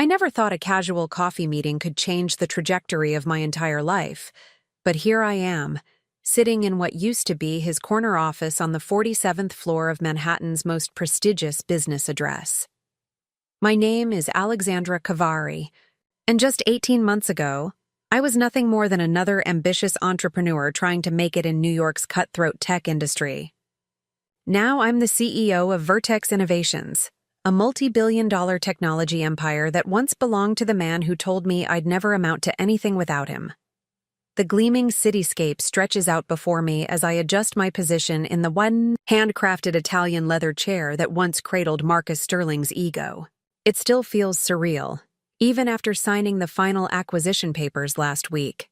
I never thought a casual coffee meeting could change the trajectory of my entire life, but here I am, sitting in what used to be his corner office on the 47th floor of Manhattan's most prestigious business address. My name is Alexandra Kavari, and just 18 months ago, I was nothing more than another ambitious entrepreneur trying to make it in New York's cutthroat tech industry. Now I'm the CEO of Vertex Innovations, a multi-billion-dollar technology empire that once belonged to the man who told me I'd never amount to anything without him. The gleaming cityscape stretches out before me as I adjust my position in the one handcrafted Italian leather chair that once cradled Marcus Sterling's ego. It still feels surreal, even after signing the final acquisition papers last week.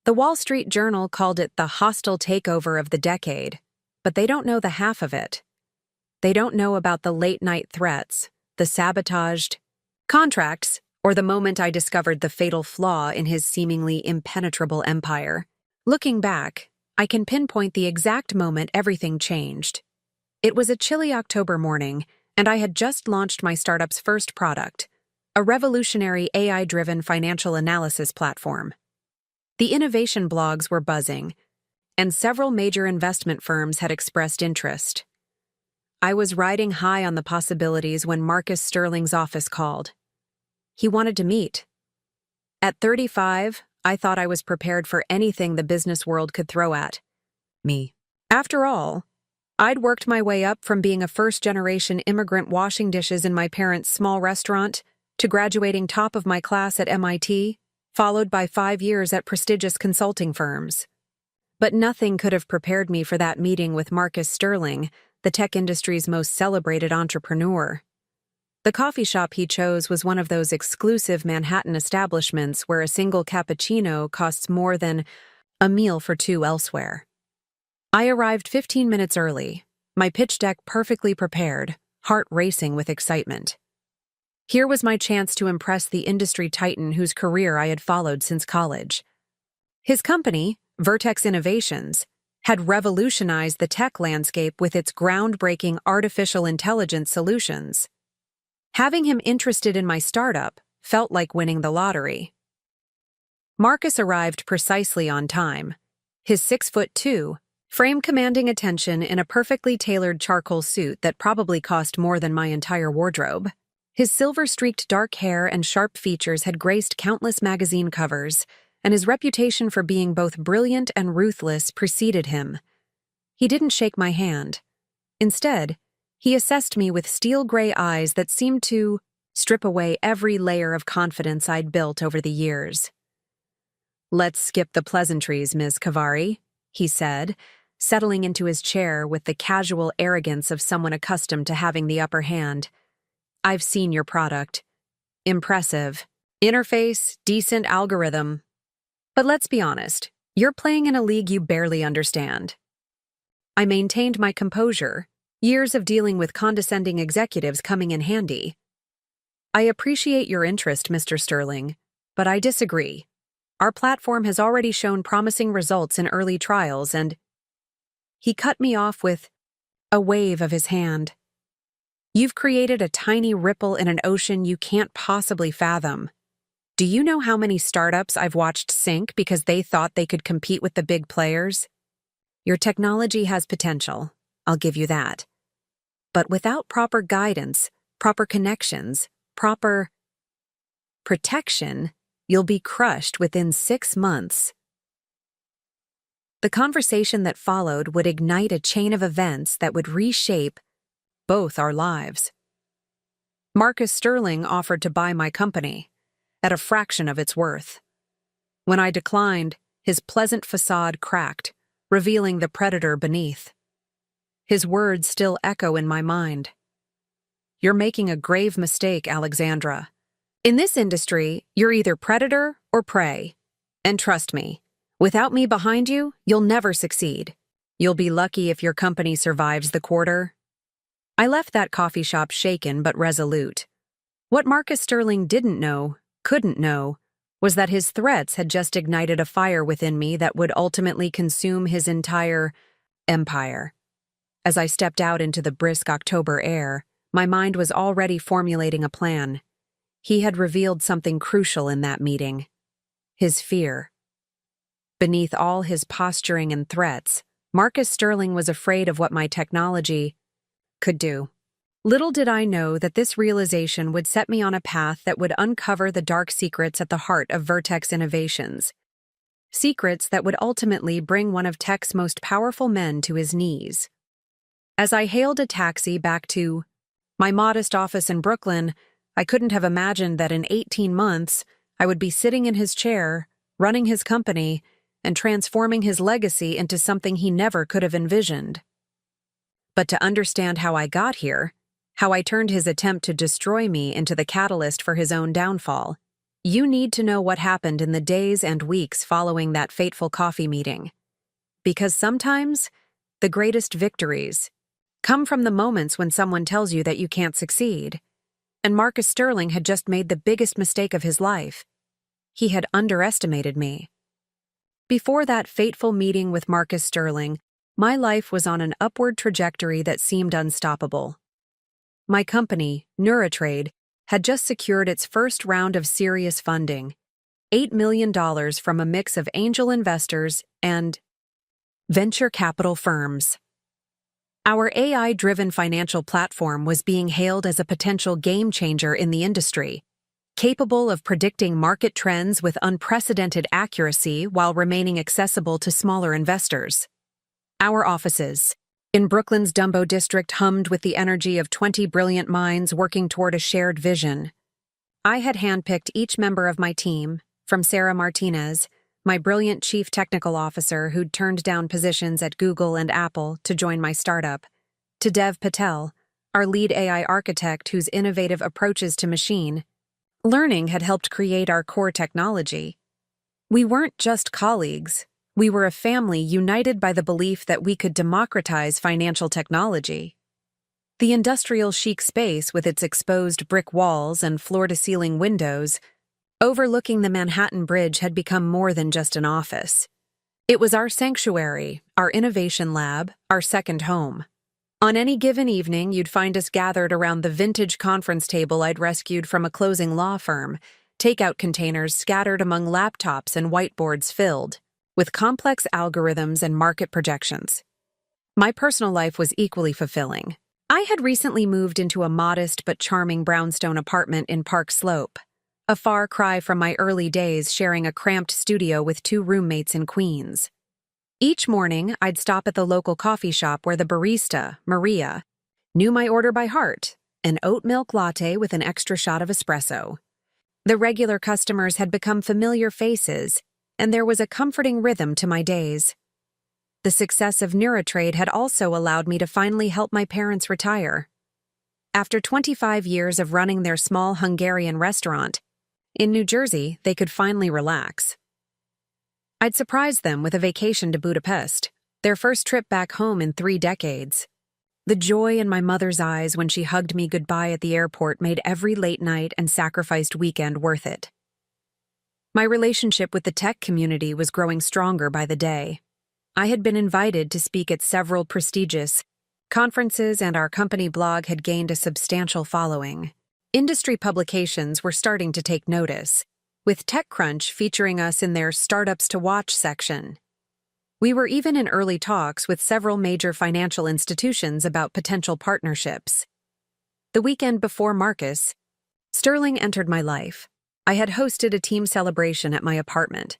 The Wall Street Journal called it the hostile takeover of the decade, but they don't know the half of it. They don't know about the late-night threats, the sabotaged contracts, or the moment I discovered the fatal flaw in his seemingly impenetrable empire. Looking back, I can pinpoint the exact moment everything changed. It was a chilly October morning, and I had just launched my startup's first product, a revolutionary AI-driven financial analysis platform. The innovation blogs were buzzing, and several major investment firms had expressed interest. I was riding high on the possibilities when Marcus Sterling's office called. He wanted to meet. At 35, I thought I was prepared for anything the business world could throw at me. After all, I'd worked my way up from being a first-generation immigrant washing dishes in my parents' small restaurant to graduating top of my class at MIT, followed by 5 years at prestigious consulting firms. But nothing could have prepared me for that meeting with Marcus Sterling, the tech industry's most celebrated entrepreneur. The coffee shop he chose was one of those exclusive Manhattan establishments where a single cappuccino costs more than a meal for two elsewhere. I arrived 15 minutes early, my pitch deck perfectly prepared, heart racing with excitement. Here was my chance to impress the industry titan whose career I had followed since college. His company, Vertex Innovations, had revolutionized the tech landscape with its groundbreaking artificial intelligence solutions. Having him interested in my startup felt like winning the lottery. Marcus arrived precisely on time, his 6'2" frame commanding attention in a perfectly tailored charcoal suit that probably cost more than my entire wardrobe. His silver-streaked dark hair and sharp features had graced countless magazine covers, and his reputation for being both brilliant and ruthless preceded him. He didn't shake my hand. Instead, he assessed me with steel-gray eyes that seemed to strip away every layer of confidence I'd built over the years. "Let's skip the pleasantries, Ms. Kavari," he said, settling into his chair with the casual arrogance of someone accustomed to having the upper hand. "I've seen your product. Impressive. Interface, decent algorithm. But let's be honest, you're playing in a league you barely understand." I maintained my composure, years of dealing with condescending executives coming in handy. "I appreciate your interest, Mr. Sterling, but I disagree. Our platform has already shown promising results in early trials and—" He cut me off with a wave of his hand. "You've created a tiny ripple in an ocean you can't possibly fathom. Do you know how many startups I've watched sink because they thought they could compete with the big players? Your technology has potential, I'll give you that. But without proper guidance, proper connections, proper protection, you'll be crushed within 6 months." The conversation that followed would ignite a chain of events that would reshape both our lives. Marcus Sterling offered to buy my company at a fraction of its worth. When I declined, his pleasant facade cracked, revealing the predator beneath. His words still echo in my mind. "You're making a grave mistake, Alexandra. In this industry, you're either predator or prey. And trust me, without me behind you, you'll never succeed. You'll be lucky if your company survives the quarter." I left that coffee shop shaken but resolute. What Marcus Sterling didn't know, couldn't know, was that his threats had just ignited a fire within me that would ultimately consume his entire empire. As I stepped out into the brisk October air, my mind was already formulating a plan. He had revealed something crucial in that meeting: his fear. Beneath all his posturing and threats, Marcus Sterling was afraid of what my technology could do. Little did I know that this realization would set me on a path that would uncover the dark secrets at the heart of Vertex Innovations. Secrets that would ultimately bring one of tech's most powerful men to his knees. As I hailed a taxi back to my modest office in Brooklyn, I couldn't have imagined that in 18 months I would be sitting in his chair, running his company, and transforming his legacy into something he never could have envisioned. But to understand how I got here, how I turned his attempt to destroy me into the catalyst for his own downfall, you need to know what happened in the days and weeks following that fateful coffee meeting. Because sometimes, the greatest victories come from the moments when someone tells you that you can't succeed. And Marcus Sterling had just made the biggest mistake of his life. He had underestimated me. Before that fateful meeting with Marcus Sterling, my life was on an upward trajectory that seemed unstoppable. My company, NeuroTrade, had just secured its first round of serious funding, $8 million from a mix of angel investors and venture capital firms. Our AI-driven financial platform was being hailed as a potential game-changer in the industry, capable of predicting market trends with unprecedented accuracy while remaining accessible to smaller investors. Our offices in Brooklyn's Dumbo district hummed with the energy of 20 brilliant minds working toward a shared vision. I had handpicked each member of my team, from Sarah Martinez, my brilliant chief technical officer who'd turned down positions at Google and Apple to join my startup, to Dev Patel, our lead AI architect whose innovative approaches to machine learning had helped create our core technology. We weren't just colleagues. We were a family united by the belief that we could democratize financial technology. The industrial chic space with its exposed brick walls and floor-to-ceiling windows overlooking the Manhattan Bridge had become more than just an office. It was our sanctuary, our innovation lab, our second home. On any given evening, you'd find us gathered around the vintage conference table I'd rescued from a closing law firm, takeout containers scattered among laptops and whiteboards filled with complex algorithms and market projections. My personal life was equally fulfilling. I had recently moved into a modest but charming brownstone apartment in Park Slope, a far cry from my early days sharing a cramped studio with 2 roommates in Queens. Each morning, I'd stop at the local coffee shop where the barista, Maria, knew my order by heart, an oat milk latte with an extra shot of espresso. The regular customers had become familiar faces, and there was a comforting rhythm to my days. The success of NeuroTrade had also allowed me to finally help my parents retire. After 25 years of running their small Hungarian restaurant, in New Jersey, they could finally relax. I'd surprised them with a vacation to Budapest, their first trip back home in 3 decades. The joy in my mother's eyes when she hugged me goodbye at the airport made every late night and sacrificed weekend worth it. My relationship with the tech community was growing stronger by the day. I had been invited to speak at several prestigious conferences, and our company blog had gained a substantial following. Industry publications were starting to take notice, with TechCrunch featuring us in their Startups to Watch section. We were even in early talks with several major financial institutions about potential partnerships. The weekend before Marcus Sterling entered my life, I had hosted a team celebration at my apartment.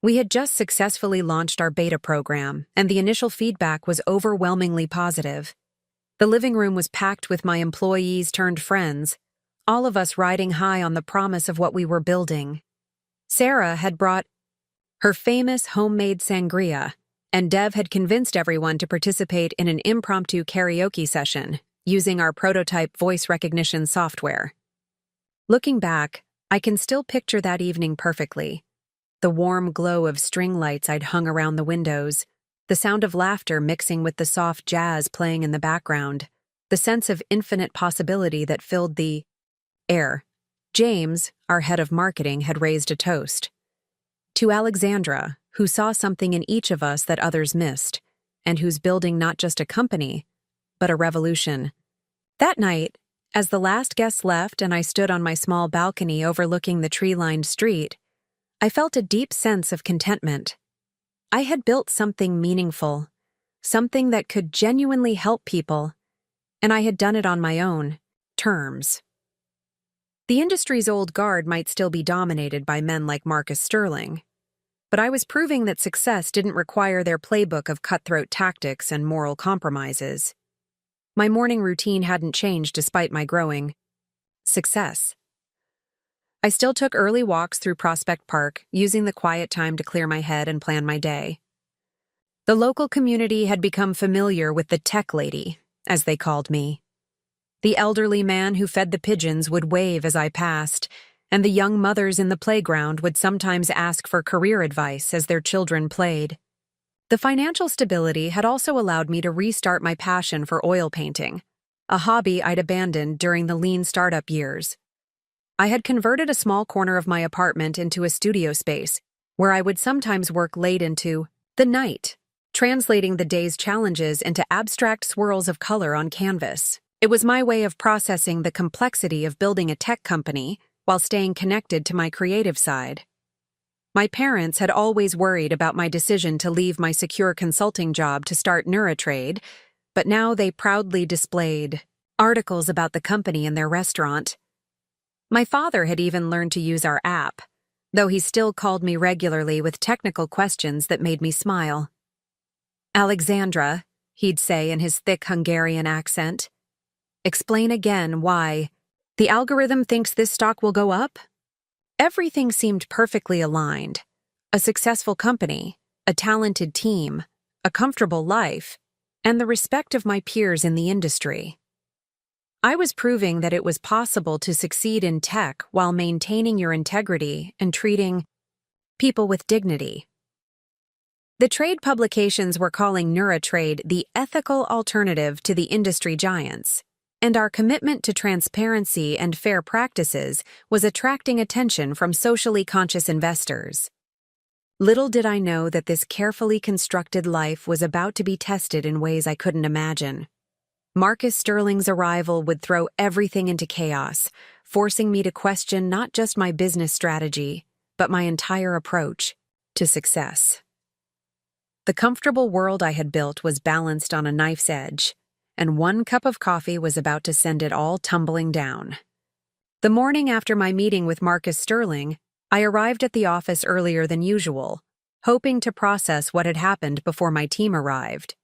We had just successfully launched our beta program, and the initial feedback was overwhelmingly positive. The living room was packed with my employees turned friends, all of us riding high on the promise of what we were building. Sarah had brought her famous homemade sangria, and Dev had convinced everyone to participate in an impromptu karaoke session using our prototype voice recognition software. Looking back, I can still picture that evening perfectly. The warm glow of string lights I'd hung around the windows, the sound of laughter mixing with the soft jazz playing in the background, the sense of infinite possibility that filled the air. James, our head of marketing, had raised a toast. To Alexandra, who saw something in each of us that others missed, and who's building not just a company, but a revolution. That night, As the last guest left and I stood on my small balcony overlooking the tree-lined street, I felt a deep sense of contentment. I had built something meaningful, something that could genuinely help people, and I had done it on my own terms. The industry's old guard might still be dominated by men like Marcus Sterling, but I was proving that success didn't require their playbook of cutthroat tactics and moral compromises. My morning routine hadn't changed despite my growing success. I still took early walks through Prospect Park, using the quiet time to clear my head and plan my day. The local community had become familiar with the tech lady, as they called me. The elderly man who fed the pigeons would wave as I passed, and the young mothers in the playground would sometimes ask for career advice as their children played. The financial stability had also allowed me to restart my passion for oil painting, a hobby I'd abandoned during the lean startup years. I had converted a small corner of my apartment into a studio space, where I would sometimes work late into the night, translating the day's challenges into abstract swirls of color on canvas. It was my way of processing the complexity of building a tech company while staying connected to my creative side. My parents had always worried about my decision to leave my secure consulting job to start NeuroTrade, but now they proudly displayed articles about the company in their restaurant. My father had even learned to use our app, though he still called me regularly with technical questions that made me smile. "Alexandra," he'd say in his thick Hungarian accent, "explain again why the algorithm thinks this stock will go up?" Everything seemed perfectly aligned. A successful company, a talented team, a comfortable life, and the respect of my peers in the industry. I was proving that it was possible to succeed in tech while maintaining your integrity and treating people with dignity. The trade publications were calling NeuroTrade the ethical alternative to the industry giants, and our commitment to transparency and fair practices was attracting attention from socially conscious investors. Little did I know that this carefully constructed life was about to be tested in ways I couldn't imagine. Marcus Sterling's arrival would throw everything into chaos, forcing me to question not just my business strategy, but my entire approach to success. The comfortable world I had built was balanced on a knife's edge, and one cup of coffee was about to send it all tumbling down. The morning after my meeting with Marcus Sterling, I arrived at the office earlier than usual, hoping to process what had happened before my team arrived.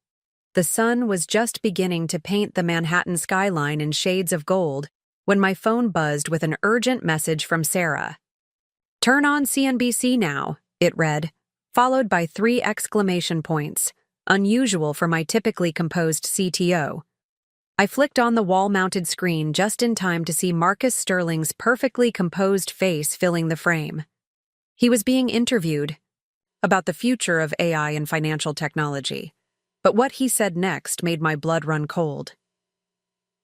The sun was just beginning to paint the Manhattan skyline in shades of gold when my phone buzzed with an urgent message from Sarah. "Turn on CNBC now," it read, followed by 3 exclamation points, unusual for my typically composed CTO. I flicked on the wall-mounted screen just in time to see Marcus Sterling's perfectly composed face filling the frame. He was being interviewed about the future of AI and financial technology, but what he said next made my blood run cold.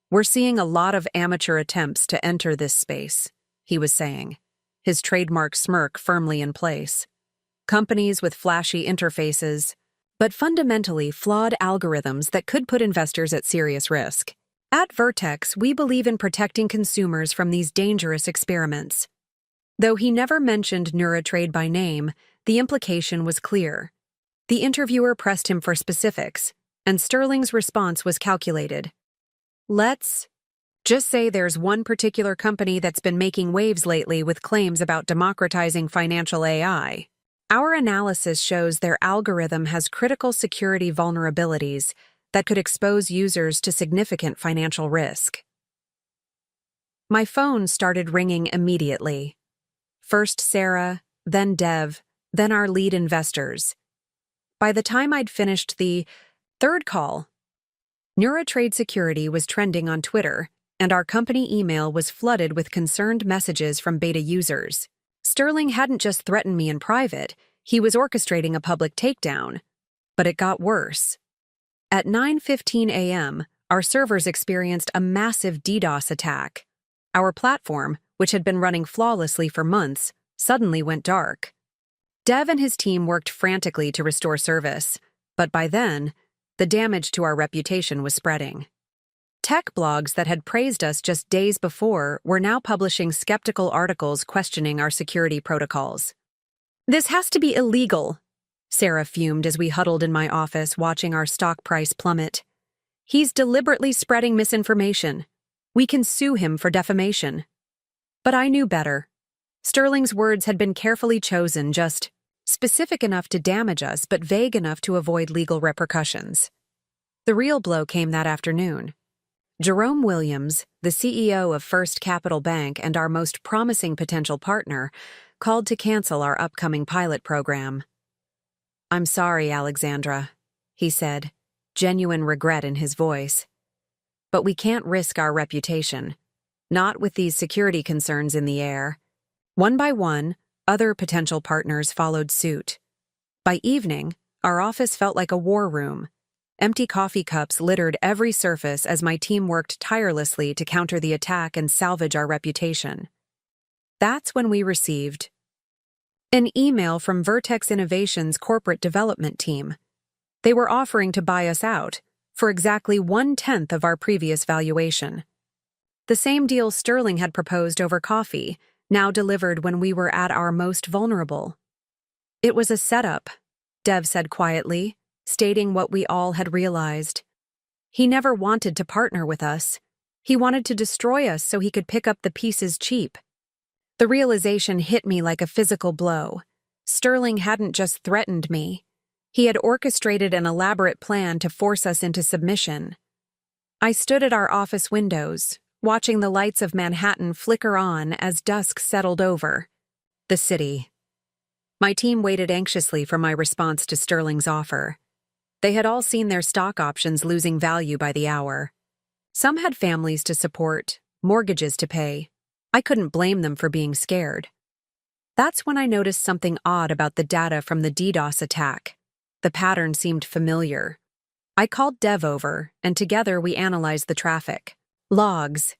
"We're seeing a lot of amateur attempts to enter this space," he was saying, his trademark smirk firmly in place. "Companies with flashy interfaces, but fundamentally flawed algorithms that could put investors at serious risk. At Vertex, we believe in protecting consumers from these dangerous experiments." Though he never mentioned NeuroTrade by name, the implication was clear. The interviewer pressed him for specifics, and Sterling's response was calculated. "Let's just say there's one particular company that's been making waves lately with claims about democratizing financial AI. Our analysis shows their algorithm has critical security vulnerabilities that could expose users to significant financial risk." My phone started ringing immediately. First Sarah, then Dev, then our lead investors. By the time I'd finished the 3rd call, NeuroTrade Security was trending on Twitter, and our company email was flooded with concerned messages from beta users. Sterling hadn't just threatened me in private, he was orchestrating a public takedown. But it got worse. At 9:15 a.m., our servers experienced a massive DDoS attack. Our platform, which had been running flawlessly for months, suddenly went dark. Dev and his team worked frantically to restore service, but by then, the damage to our reputation was spreading. Tech blogs that had praised us just days before were now publishing skeptical articles questioning our security protocols. "This has to be illegal," Sarah fumed as we huddled in my office watching our stock price plummet. "He's deliberately spreading misinformation. We can sue him for defamation." But I knew better. Sterling's words had been carefully chosen, just specific enough to damage us but vague enough to avoid legal repercussions. The real blow came that afternoon. Jerome Williams, the CEO of First Capital Bank and our most promising potential partner, called to cancel our upcoming pilot program. "I'm sorry, Alexandra," he said, genuine regret in his voice. "But we can't risk our reputation. Not with these security concerns in the air." One by one, other potential partners followed suit. By evening, our office felt like a war room. Empty coffee cups littered every surface as my team worked tirelessly to counter the attack and salvage our reputation. That's when we received an email from Vertex Innovations' corporate development team. They were offering to buy us out for exactly 1/10 of our previous valuation. The same deal Sterling had proposed over coffee, now delivered when we were at our most vulnerable. "It was a setup," Dev said quietly, stating what we all had realized. "He never wanted to partner with us. He wanted to destroy us so he could pick up the pieces cheap." The realization hit me like a physical blow. Sterling hadn't just threatened me. He had orchestrated an elaborate plan to force us into submission. I stood at our office windows, watching the lights of Manhattan flicker on as dusk settled over the city. My team waited anxiously for my response to Sterling's offer. They had all seen their stock options losing value by the hour. Some had families to support, mortgages to pay. I couldn't blame them for being scared. That's when I noticed something odd about the data from the DDoS attack. The pattern seemed familiar. I called Dev over, and together we analyzed the traffic. Logs.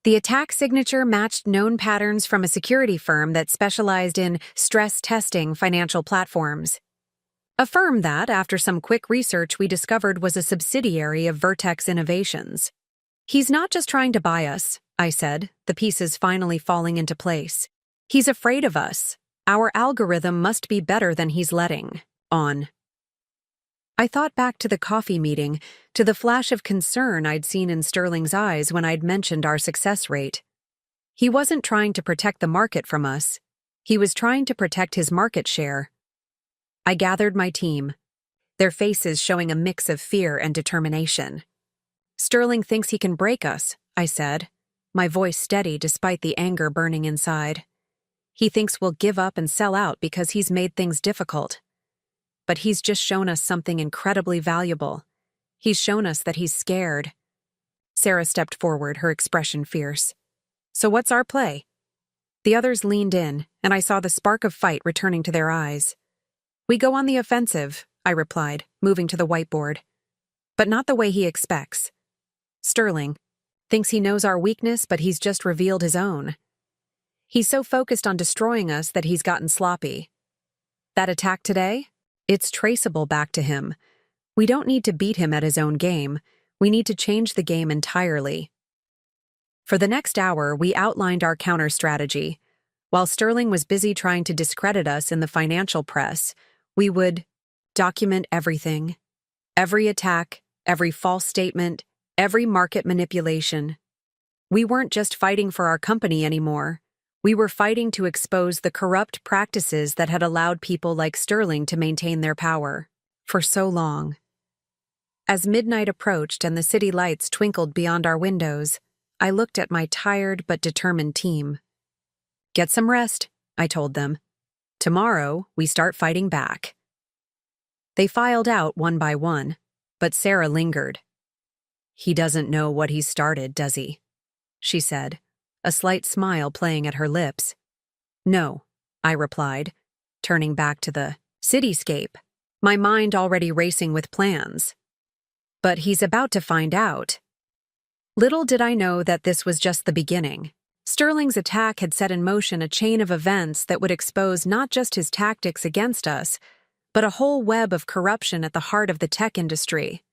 The attack signature matched known patterns from a security firm that specialized in stress testing financial platforms. A firm that, after some quick research, we discovered was a subsidiary of Vertex Innovations. "He's not just trying to buy us," I said, the pieces finally falling into place. "He's afraid of us. Our algorithm must be better than he's letting on." I thought back to the coffee meeting, to the flash of concern I'd seen in Sterling's eyes when I'd mentioned our success rate. He wasn't trying to protect the market from us. He was trying to protect his market share. I gathered my team, their faces showing a mix of fear and determination. "Sterling thinks he can break us," I said, my voice steady despite the anger burning inside. "He thinks we'll give up and sell out because he's made things difficult. But he's just shown us something incredibly valuable. He's shown us that he's scared." Sarah stepped forward, her expression fierce. "So what's our play?" The others leaned in, and I saw the spark of fight returning to their eyes. "We go on the offensive," I replied, moving to the whiteboard. "But not the way he expects. Sterling thinks he knows our weakness, but he's just revealed his own. He's so focused on destroying us that he's gotten sloppy. That attack today? It's traceable back to him. We don't need to beat him at his own game. We need to change the game entirely." For the next hour, we outlined our counter strategy. While Sterling was busy trying to discredit us in the financial press, we would document everything. Every attack, every false statement, every market manipulation. We weren't just fighting for our company anymore. We were fighting to expose the corrupt practices that had allowed people like Sterling to maintain their power for so long. As midnight approached and the city lights twinkled beyond our windows, I looked at my tired but determined team. "Get some rest," I told them. "Tomorrow, we start fighting back." They filed out one by one, but Sarah lingered. "He doesn't know what he's started, does he?" she said, a slight smile playing at her lips. "No," I replied, turning back to the cityscape, my mind already racing with plans. "But he's about to find out." Little did I know that this was just the beginning. Sterling's attack had set in motion a chain of events that would expose not just his tactics against us, but a whole web of corruption at the heart of the tech industry.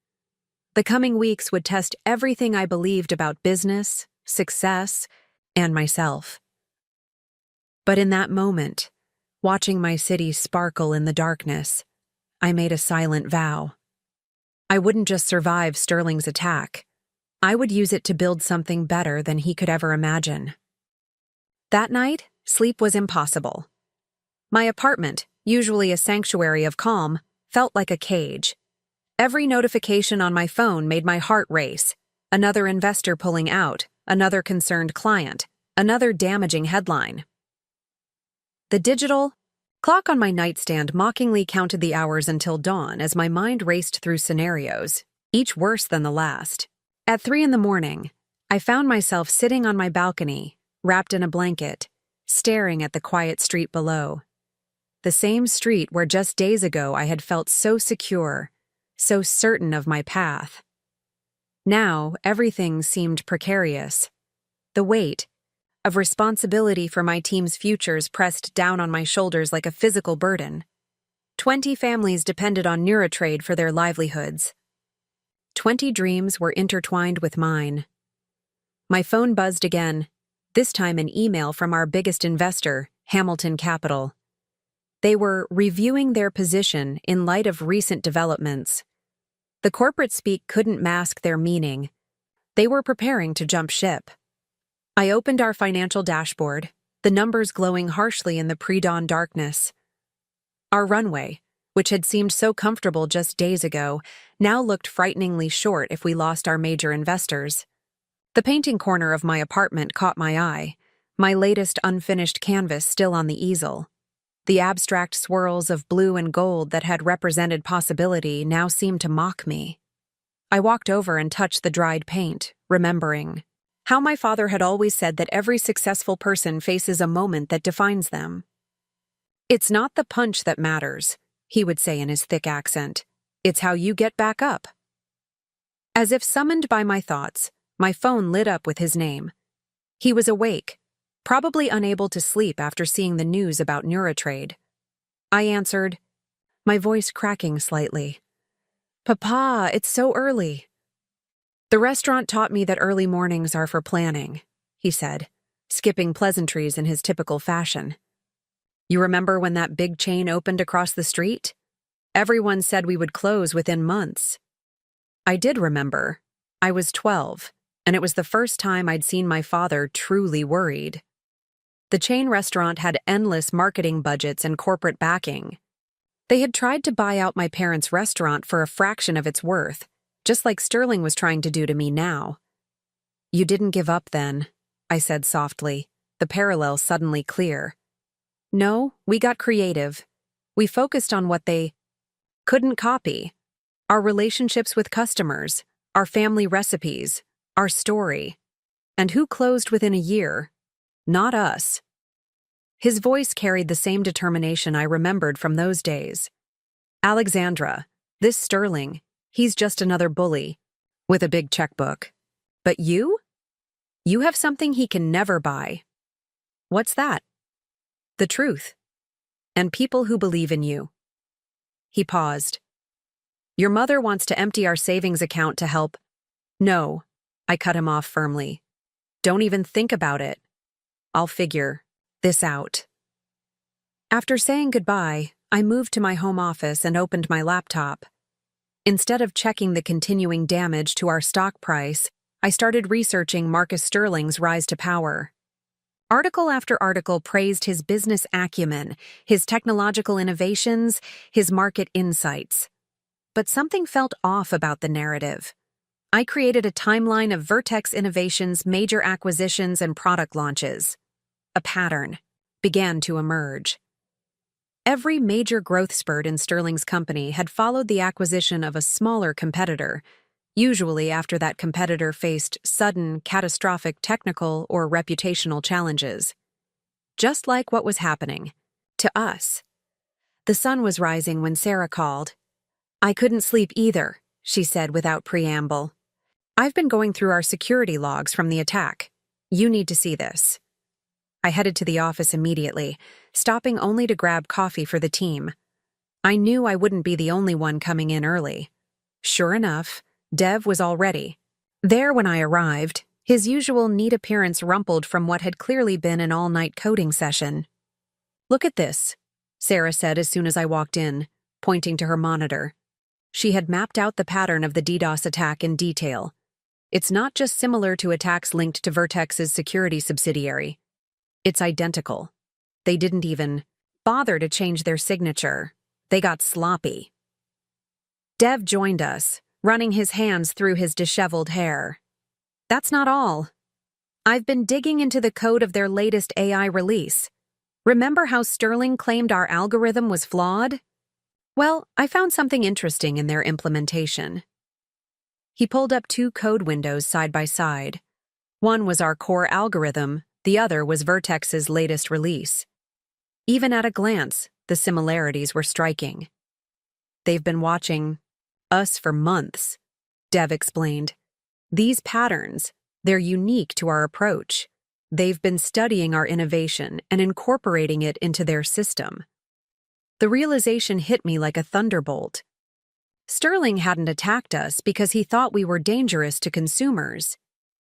The coming weeks would test everything I believed about business, success, and myself. But in that moment, watching my city sparkle in the darkness, I made a silent vow. I wouldn't just survive Sterling's attack. I would use it to build something better than he could ever imagine. That night, sleep was impossible. My apartment, usually a sanctuary of calm, felt like a cage. Every notification on my phone made my heart race. Another investor pulling out, another concerned client, another damaging headline. The digital clock on my nightstand mockingly counted the hours until dawn as my mind raced through scenarios, each worse than the last. At 3 a.m, I found myself sitting on my balcony, wrapped in a blanket, staring at the quiet street below. The same street where just days ago I had felt so secure, so certain of my path. Now, everything seemed precarious. The weight of responsibility for my team's futures pressed down on my shoulders like a physical burden. 20 families depended on Neurotrade for their livelihoods. 20 dreams were intertwined with mine. My phone buzzed again, this time an email from our biggest investor, Hamilton Capital. They were reviewing their position in light of recent developments. The corporate speak couldn't mask their meaning. They were preparing to jump ship. I opened our financial dashboard, the numbers glowing harshly in the pre-dawn darkness. Our runway, which had seemed so comfortable just days ago, now looked frighteningly short if we lost our major investors. The painting corner of my apartment caught my eye, my latest unfinished canvas still on the easel. The abstract swirls of blue and gold that had represented possibility now seemed to mock me. I walked over and touched the dried paint, remembering how my father had always said that every successful person faces a moment that defines them. "It's not the punch that matters," he would say in his thick accent. "It's how you get back up." As if summoned by my thoughts, my phone lit up with his name. He was awake, probably unable to sleep after seeing the news about Neurotrade. I answered, my voice cracking slightly. "Papa, it's so early." "The restaurant taught me that early mornings are for planning," he said, skipping pleasantries in his typical fashion. "You remember when that big chain opened across the street? Everyone said we would close within months." I did remember. I was 12, and it was the first time I'd seen my father truly worried. The chain restaurant had endless marketing budgets and corporate backing. They had tried to buy out my parents' restaurant for a fraction of its worth, just like Sterling was trying to do to me now. "You didn't give up then," I said softly, the parallel suddenly clear. "No, we got creative. We focused on what they couldn't copy. Our relationships with customers, our family recipes, our story. And who closed within a year? Not us." His voice carried the same determination I remembered from those days. "Alexandra, this Sterling, he's just another bully, with a big checkbook. But you? You have something he can never buy." "What's that?" "The truth. And people who believe in you." He paused. "Your mother wants to empty our savings account to help." "No," I cut him off firmly. "Don't even think about it. I'll figure this out." After saying goodbye, I moved to my home office and opened my laptop. Instead of checking the continuing damage to our stock price, I started researching Marcus Sterling's rise to power. Article after article praised his business acumen, his technological innovations, his market insights. But something felt off about the narrative. I created a timeline of Vertex Innovations' major acquisitions and product launches. A pattern began to emerge. Every major growth spurt in Sterling's company had followed the acquisition of a smaller competitor, usually after that competitor faced sudden, catastrophic technical or reputational challenges. Just like what was happening to us. The sun was rising when Sarah called. "I couldn't sleep either," she said without preamble. "I've been going through our security logs from the attack. You need to see this." I headed to the office immediately, stopping only to grab coffee for the team. I knew I wouldn't be the only one coming in early. Sure enough, Dev was all ready. There when I arrived, his usual neat appearance rumpled from what had clearly been an all-night coding session. "Look at this," Sarah said as soon as I walked in, pointing to her monitor. She had mapped out the pattern of the DDoS attack in detail. It's not just similar to attacks linked to Vertex's security subsidiary. It's identical. They didn't even bother to change their signature. They got sloppy. Dev joined us, running his hands through his disheveled hair. "That's not all. I've been digging into the code of their latest AI release. Remember how Sterling claimed our algorithm was flawed? Well, I found something interesting in their implementation." He pulled up two code windows side by side. One was our core algorithm, the other was Vertex's latest release. Even at a glance, the similarities were striking. "They've been watching us for months," Dev explained. "These patterns, they're unique to our approach. They've been studying our innovation and incorporating it into their system." The realization hit me like a thunderbolt. Sterling hadn't attacked us because he thought we were dangerous to consumers.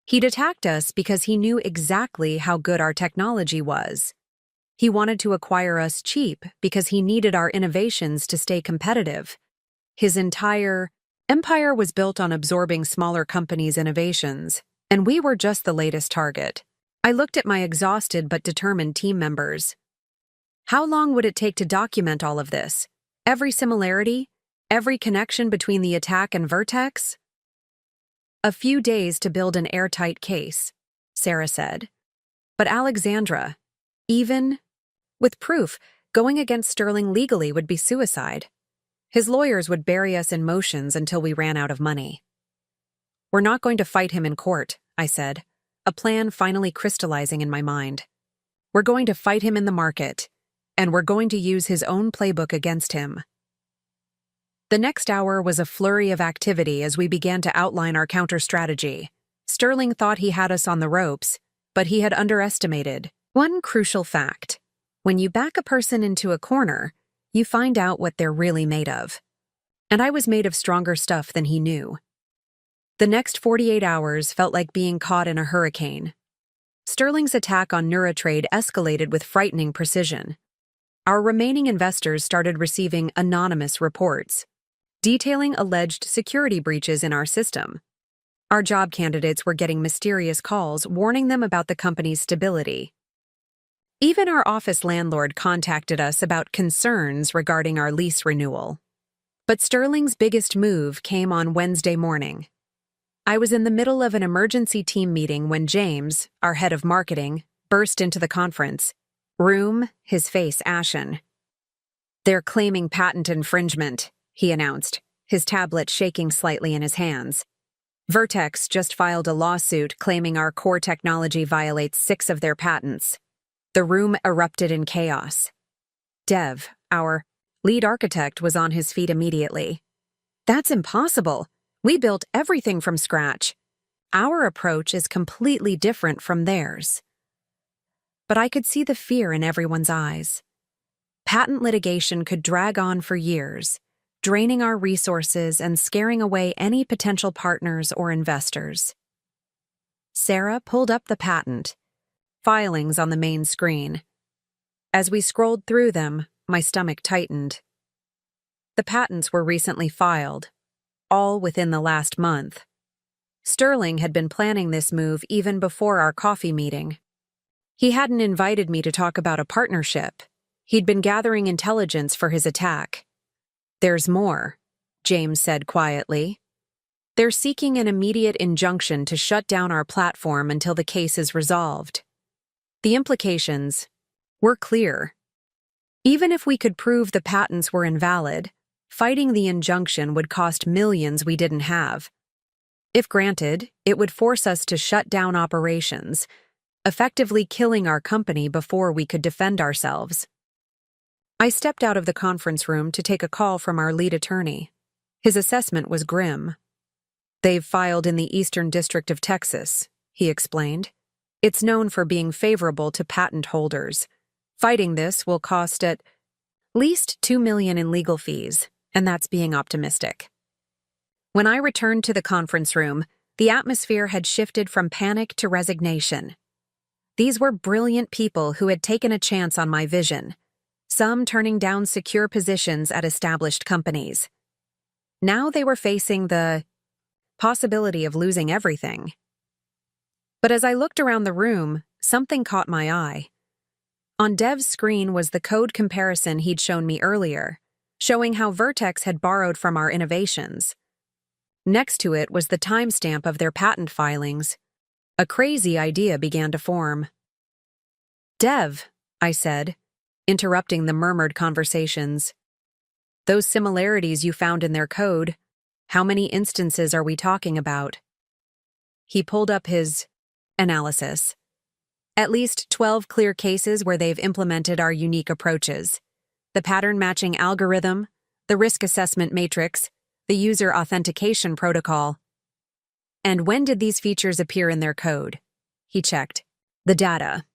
He'd attacked us because he knew exactly how good our technology was. He wanted to acquire us cheap because he needed our innovations to stay competitive. His entire empire was built on absorbing smaller companies' innovations, and we were just the latest target. I looked at my exhausted but determined team members. How long would it take to document all of this? Every similarity? Every connection between the attack and Vertex? "A few days to build an airtight case," Sarah said. "But Alexandra, even with proof, going against Sterling legally would be suicide. His lawyers would bury us in motions until we ran out of money." "We're not going to fight him in court," I said, a plan finally crystallizing in my mind. "We're going to fight him in the market, and we're going to use his own playbook against him." The next hour was a flurry of activity as we began to outline our counter-strategy. Sterling thought he had us on the ropes, but he had underestimated one crucial fact. When you back a person into a corner, you find out what they're really made of. And I was made of stronger stuff than he knew. The next 48 hours felt like being caught in a hurricane. Sterling's attack on Neuratrade escalated with frightening precision. Our remaining investors started receiving anonymous reports, detailing alleged security breaches in our system. Our job candidates were getting mysterious calls warning them about the company's stability. Even our office landlord contacted us about concerns regarding our lease renewal. But Sterling's biggest move came on Wednesday morning. I was in the middle of an emergency team meeting when James, our head of marketing, burst into the conference room, his face ashen. "They're claiming patent infringement," he announced, his tablet shaking slightly in his hands. "Vertex just filed a lawsuit claiming our core technology violates 6 of their patents." The room erupted in chaos. Dev, our lead architect, was on his feet immediately. "That's impossible. We built everything from scratch. Our approach is completely different from theirs." But I could see the fear in everyone's eyes. Patent litigation could drag on for years, draining our resources and scaring away any potential partners or investors. Sarah pulled up the patent filings on the main screen. As we scrolled through them, my stomach tightened. The patents were recently filed, all within the last month. Sterling had been planning this move even before our coffee meeting. He hadn't invited me to talk about a partnership. He'd been gathering intelligence for his attack. "There's more," James said quietly. "They're seeking an immediate injunction to shut down our platform until the case is resolved." The implications were clear. Even if we could prove the patents were invalid, fighting the injunction would cost millions we didn't have. If granted, it would force us to shut down operations, effectively killing our company before we could defend ourselves. I stepped out of the conference room to take a call from our lead attorney. His assessment was grim. "They've filed in the Eastern District of Texas," he explained. "It's known for being favorable to patent holders. Fighting this will cost at least $2 million in legal fees, and that's being optimistic." When I returned to the conference room, the atmosphere had shifted from panic to resignation. These were brilliant people who had taken a chance on my vision, some turning down secure positions at established companies. Now they were facing the possibility of losing everything. But as I looked around the room, something caught my eye. On Dev's screen was the code comparison he'd shown me earlier, showing how Vertex had borrowed from our innovations. Next to it was the timestamp of their patent filings. A crazy idea began to form. "Dev," I said, interrupting the murmured conversations. "Those similarities you found in their code, how many instances are we talking about?" He pulled up his analysis. "At least 12 clear cases where they've implemented our unique approaches. The pattern matching algorithm, the risk assessment matrix, the user authentication protocol." "And when did these features appear in their code?" He checked. "The data.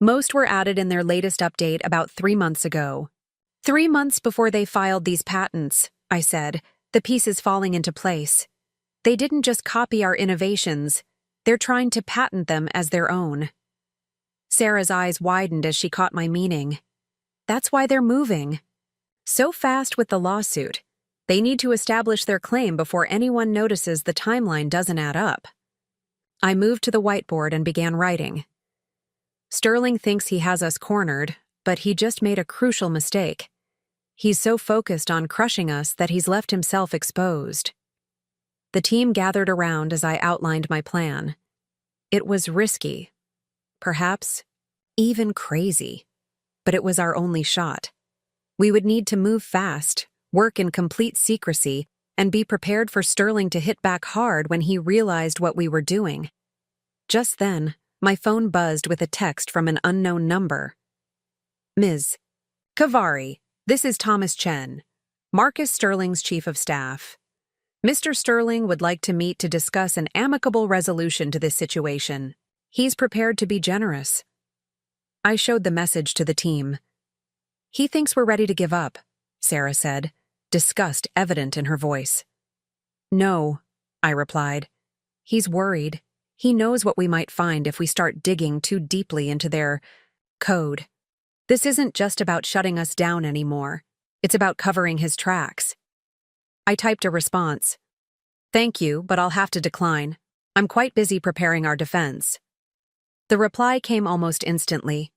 Most were added in their latest update about 3 months ago." 3 months before they filed these patents, I said, the pieces falling into place. "They didn't just copy our innovations, they're trying to patent them as their own." Sarah's eyes widened as she caught my meaning. "That's why they're moving so fast with the lawsuit. They need to establish their claim before anyone notices the timeline doesn't add up." I moved to the whiteboard and began writing. "Sterling thinks he has us cornered, but he just made a crucial mistake. He's so focused on crushing us that he's left himself exposed." The team gathered around as I outlined my plan. It was risky, perhaps even crazy, but it was our only shot. We would need to move fast, work in complete secrecy, and be prepared for Sterling to hit back hard when he realized what we were doing. Just then, my phone buzzed with a text from an unknown number. "Ms. Kavari, this is Thomas Chen, Marcus Sterling's chief of staff. Mr. Sterling would like to meet to discuss an amicable resolution to this situation. He's prepared to be generous." I showed the message to the team. "He thinks we're ready to give up," Sarah said, disgust evident in her voice. "No," I replied. "He's worried. He knows what we might find if we start digging too deeply into their code. This isn't just about shutting us down anymore. It's about covering his tracks." I typed a response. "Thank you, but I'll have to decline. I'm quite busy preparing our defense." The reply came almost instantly.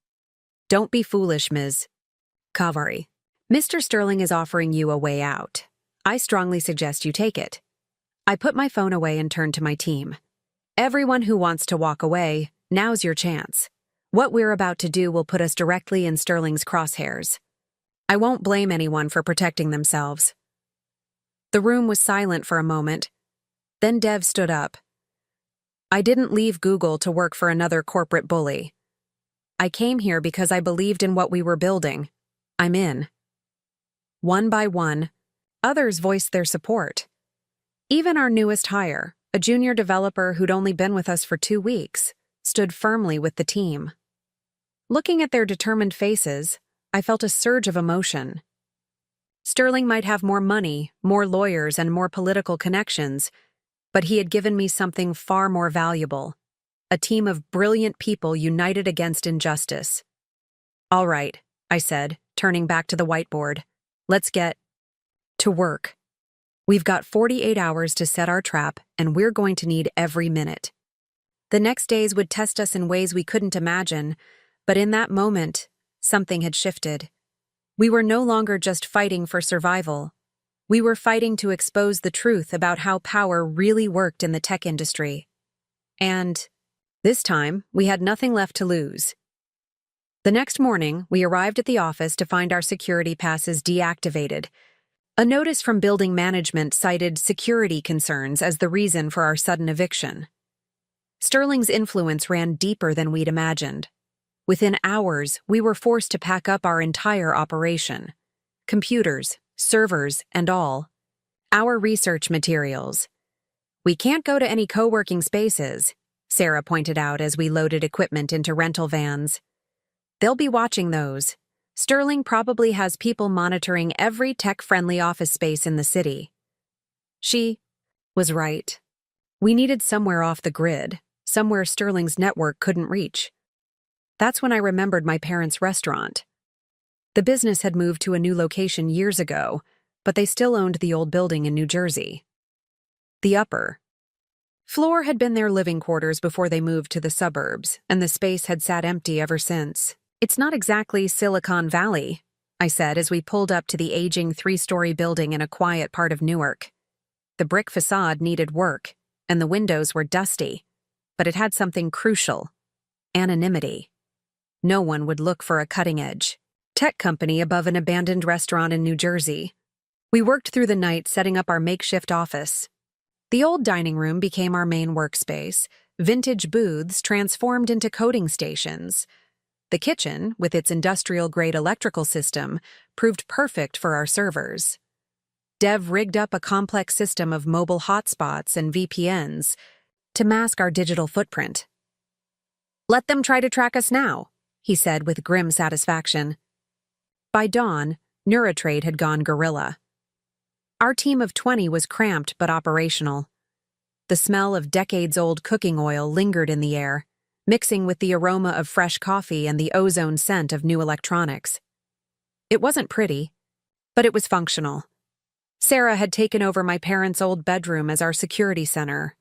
"Don't be foolish, Ms. Kavari. Mr. Sterling is offering you a way out. I strongly suggest you take it." I put my phone away and turned to my team. "Everyone who wants to walk away, now's your chance. What we're about to do will put us directly in Sterling's crosshairs. I won't blame anyone for protecting themselves." The room was silent for a moment. Then Dev stood up. "I didn't leave Google to work for another corporate bully. I came here because I believed in what we were building. I'm in." One by one, others voiced their support. Even our newest hire, a junior developer who'd only been with us for 2 weeks, stood firmly with the team. Looking at their determined faces, I felt a surge of emotion. Sterling might have more money, more lawyers, and more political connections, but he had given me something far more valuable: a team of brilliant people united against injustice. "All right," I said, turning back to the whiteboard. "Let's get to work. We've got 48 hours to set our trap, and we're going to need every minute." The next days would test us in ways we couldn't imagine, but in that moment, something had shifted. We were no longer just fighting for survival. We were fighting to expose the truth about how power really worked in the tech industry. And this time, we had nothing left to lose. The next morning, we arrived at the office to find our security passes deactivated. A notice from building management cited security concerns as the reason for our sudden eviction. Sterling's influence ran deeper than we'd imagined. Within hours, we were forced to pack up our entire operation. Computers, servers, and all. Our research materials. "We can't go to any co-working spaces," Sarah pointed out as we loaded equipment into rental vans. "They'll be watching those. Sterling probably has people monitoring every tech-friendly office space in the city." She was right. We needed somewhere off the grid, somewhere Sterling's network couldn't reach. That's when I remembered my parents' restaurant. The business had moved to a new location years ago, but they still owned the old building in New Jersey. The upper floor had been their living quarters before they moved to the suburbs, and the space had sat empty ever since. It's not exactly Silicon Valley, I said as we pulled up to the aging 3-story building in a quiet part of Newark. The brick facade needed work, and the windows were dusty, but it had something crucial: anonymity. No one would look for a cutting-edge tech company above an abandoned restaurant in New Jersey. We worked through the night setting up our makeshift office. The old dining room became our main workspace, vintage booths transformed into coding stations. The kitchen, with its industrial-grade electrical system, proved perfect for our servers. Dev rigged up a complex system of mobile hotspots and VPNs to mask our digital footprint. "Let them try to track us now," he said with grim satisfaction. By dawn, Neuratrade had gone guerrilla. Our team of 20 was cramped but operational. The smell of decades-old cooking oil lingered in the air, mixing with the aroma of fresh coffee and the ozone scent of new electronics. It wasn't pretty, but it was functional. Sarah had taken over my parents' old bedroom as our security center.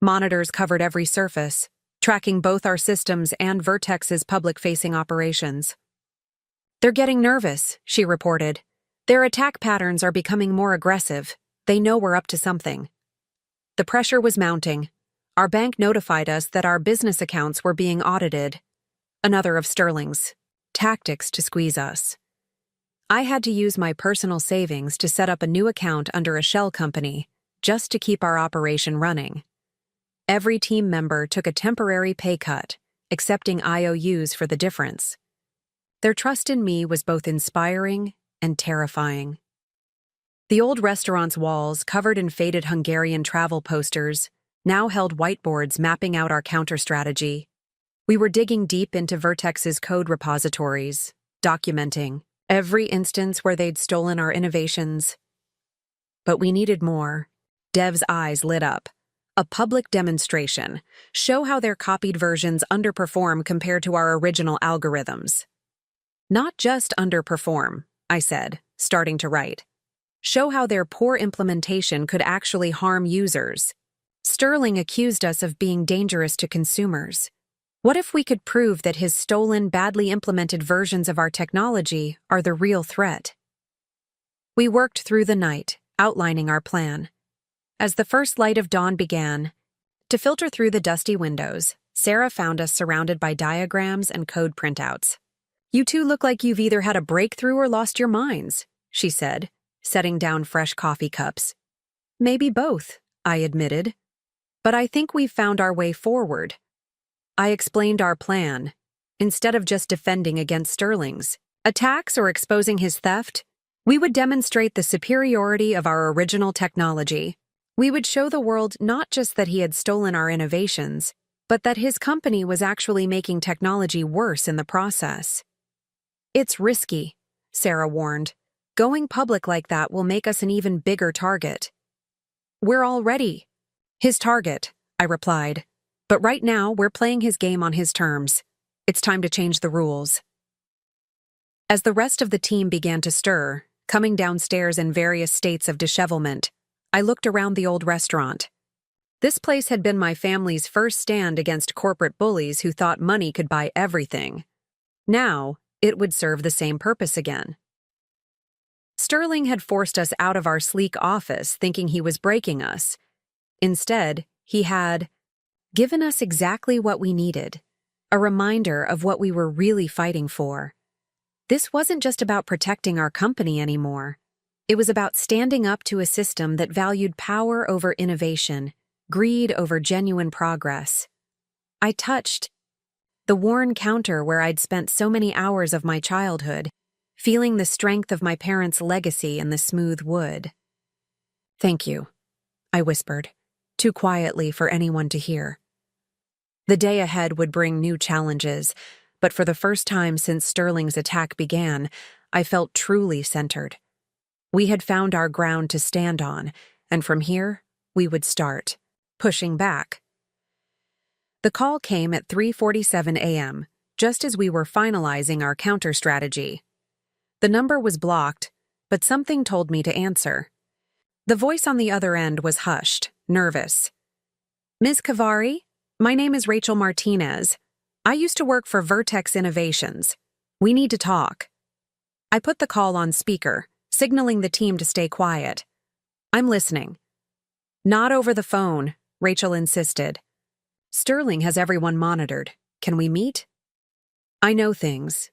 Monitors covered every surface, tracking both our systems and Vertex's public-facing operations. "They're getting nervous," she reported. "Their attack patterns are becoming more aggressive. They know we're up to something." The pressure was mounting. Our bank notified us that our business accounts were being audited. Another of Sterling's tactics to squeeze us. I had to use my personal savings to set up a new account under a shell company, just to keep our operation running. Every team member took a temporary pay cut, accepting IOUs for the difference. Their trust in me was both inspiring and terrifying. The old restaurant's walls, covered in faded Hungarian travel posters, now held whiteboards mapping out our counter strategy. We were digging deep into Vertex's code repositories, documenting every instance where they'd stolen our innovations. But we needed more. Dev's eyes lit up. A public demonstration. Show how their copied versions underperform compared to our original algorithms. "Not just underperform," I said, starting to write. "Show how their poor implementation could actually harm users. Sterling accused us of being dangerous to consumers. What if we could prove that his stolen, badly implemented versions of our technology are the real threat?" We worked through the night, outlining our plan. As the first light of dawn began to filter through the dusty windows, Sarah found us surrounded by diagrams and code printouts. "You two look like you've either had a breakthrough or lost your minds," she said, setting down fresh coffee cups. "Maybe both," I admitted. "But I think we've found our way forward." I explained our plan. Instead of just defending against Sterling's attacks or exposing his theft, we would demonstrate the superiority of our original technology. We would show the world not just that he had stolen our innovations, but that his company was actually making technology worse in the process. "It's risky," Sarah warned. "Going public like that will make us an even bigger target." "We're already his target," I replied. "But right now, we're playing his game on his terms. It's time to change the rules." As the rest of the team began to stir, coming downstairs in various states of dishevelment, I looked around the old restaurant. This place had been my family's first stand against corporate bullies who thought money could buy everything. Now, it would serve the same purpose again. Sterling had forced us out of our sleek office thinking he was breaking us. Instead, he had given us exactly what we needed, a reminder of what we were really fighting for. This wasn't just about protecting our company anymore. It was about standing up to a system that valued power over innovation, greed over genuine progress. I touched the worn counter where I'd spent so many hours of my childhood, feeling the strength of my parents' legacy in the smooth wood. "Thank you," I whispered, too quietly for anyone to hear. The day ahead would bring new challenges, but for the first time since Sterling's attack began, I felt truly centered. We had found our ground to stand on, and from here, we would start, pushing back. The call came at 3:47 a.m., just as we were finalizing our counter strategy. The number was blocked, but something told me to answer. The voice on the other end was hushed, nervous. "Ms. Kavari, my name is Rachel Martinez. I used to work for Vertex Innovations. We need to talk." I put the call on speaker, signaling the team to stay quiet. "I'm listening." "Not over the phone," Rachel insisted. "Sterling has everyone monitored. Can we meet?" "I know things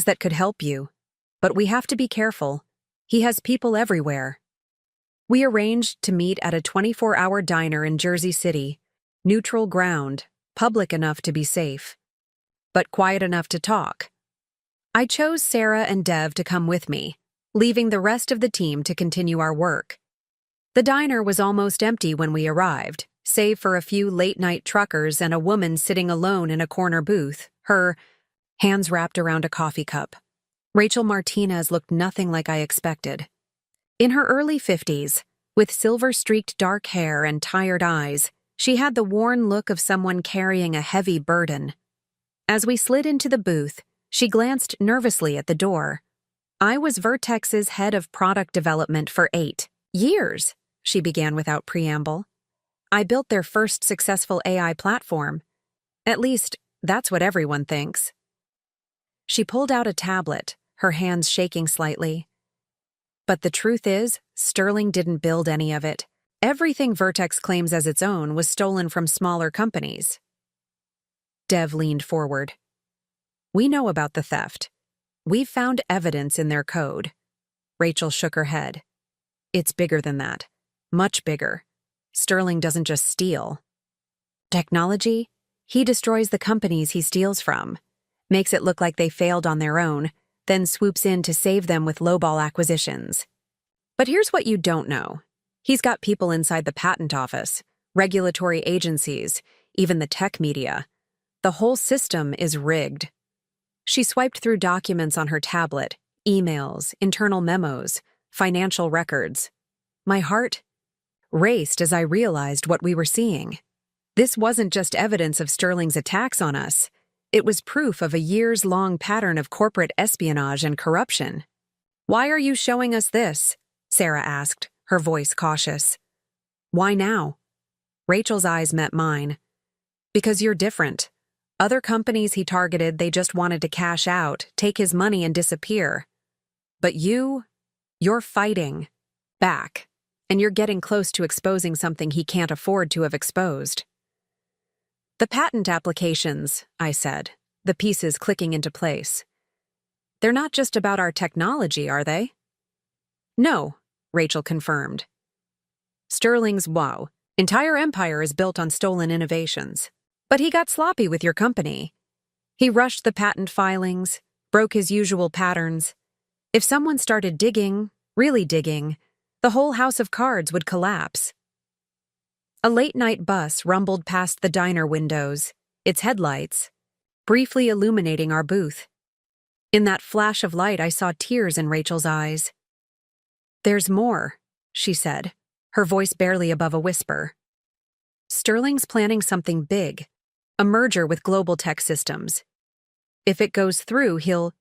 that could help you, but we have to be careful. He has people everywhere." We arranged to meet at a 24-hour diner in Jersey City, neutral ground, public enough to be safe, but quiet enough to talk. I chose Sarah and Dev to come with me, leaving the rest of the team to continue our work. The diner was almost empty when we arrived, save for a few late-night truckers and a woman sitting alone in a corner booth, her hands wrapped around a coffee cup. Rachel Martinez looked nothing like I expected. In her early 50s, with silver-streaked dark hair and tired eyes, she had the worn look of someone carrying a heavy burden. As we slid into the booth, she glanced nervously at the door. "I was Vertex's head of product development for 8 years, she began without preamble. "I built their first successful AI platform. At least, that's what everyone thinks." She pulled out a tablet, her hands shaking slightly. "But the truth is, Sterling didn't build any of it. Everything Vertex claims as its own was stolen from smaller companies." Dev leaned forward. "We know about the theft. We've found evidence in their code." Rachel shook her head. "It's bigger than that. Much bigger. Sterling doesn't just steal technology, he destroys the companies he steals from, makes it look like they failed on their own, then swoops in to save them with lowball acquisitions. But here's what you don't know. He's got people inside the patent office, regulatory agencies, even the tech media. The whole system is rigged." She swiped through documents on her tablet, emails, internal memos, financial records. My heart raced as I realized what we were seeing. This wasn't just evidence of Sterling's attacks on us. It was proof of a years-long pattern of corporate espionage and corruption. "Why are you showing us this?" Sarah asked, her voice cautious. "Why now?" Rachel's eyes met mine. "Because you're different. Other companies he targeted, they just wanted to cash out, take his money and disappear. But you're fighting back, and you're getting close to exposing something he can't afford to have exposed." "The patent applications," I said, the pieces clicking into place. "They're not just about our technology, are they?" "No," Rachel confirmed. "Sterling's entire empire is built on stolen innovations. But he got sloppy with your company. He rushed the patent filings, broke his usual patterns. If someone started digging, really digging, the whole house of cards would collapse." A late-night bus rumbled past the diner windows, its headlights briefly illuminating our booth. In that flash of light, I saw tears in Rachel's eyes. "There's more," she said, her voice barely above a whisper. "Sterling's planning something big, a merger with Global Tech Systems. If it goes through, he'll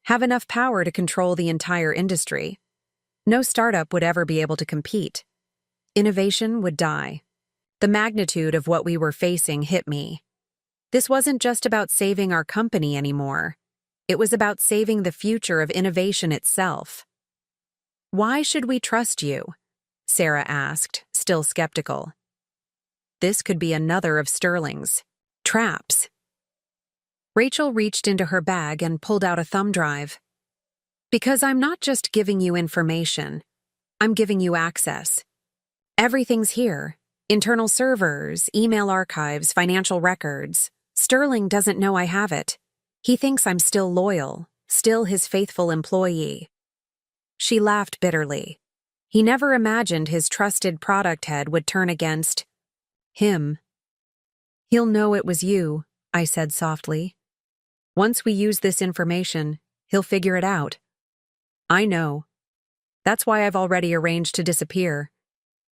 have enough power to control the entire industry. No startup would ever be able to compete. Innovation would die." The magnitude of what we were facing hit me. This wasn't just about saving our company anymore. It was about saving the future of innovation itself. "Why should we trust you?" Sarah asked, still skeptical. This could be another of Sterling's traps. Rachel reached into her bag and pulled out a thumb drive. "Because I'm not just giving you information. I'm giving you access. Everything's here. Internal servers, email archives, financial records. Sterling doesn't know I have it. He thinks I'm still loyal, still his faithful employee." She laughed bitterly. He never imagined his trusted product head would turn against him. "He'll know it was you," I said softly. "Once we use this information, he'll figure it out. I know. That's why I've already arranged to disappear.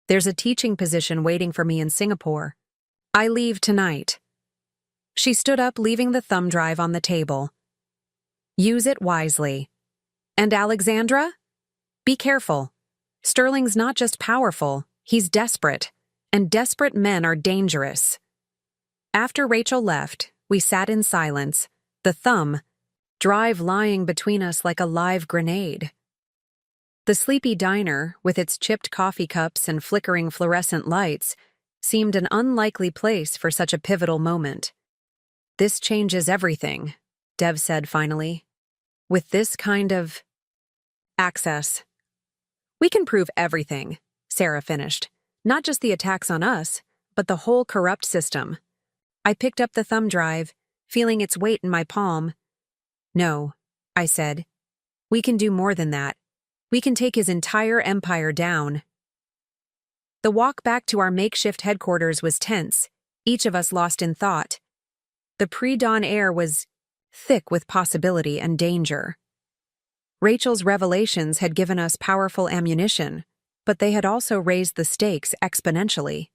There's a teaching position waiting for me in Singapore. I leave tonight. She stood up, leaving the thumb drive on the table. Use it wisely. And Alexandra? Be careful. Sterling's not just powerful, he's desperate. And desperate men are dangerous. After Rachel left, we sat in silence, the thumb drive lying between us like a live grenade. The sleepy diner, with its chipped coffee cups and flickering fluorescent lights, seemed an unlikely place for such a pivotal moment. This changes everything, Dev said finally. With this kind of access. We can prove everything, Sarah finished. Not just the attacks on us, but the whole corrupt system. I picked up the thumb drive, feeling its weight in my palm. No, I said. We can do more than that. We can take his entire empire down. The walk back to our makeshift headquarters was tense, each of us lost in thought. The pre-dawn air was thick with possibility and danger. Rachel's revelations had given us powerful ammunition, but they had also raised the stakes exponentially.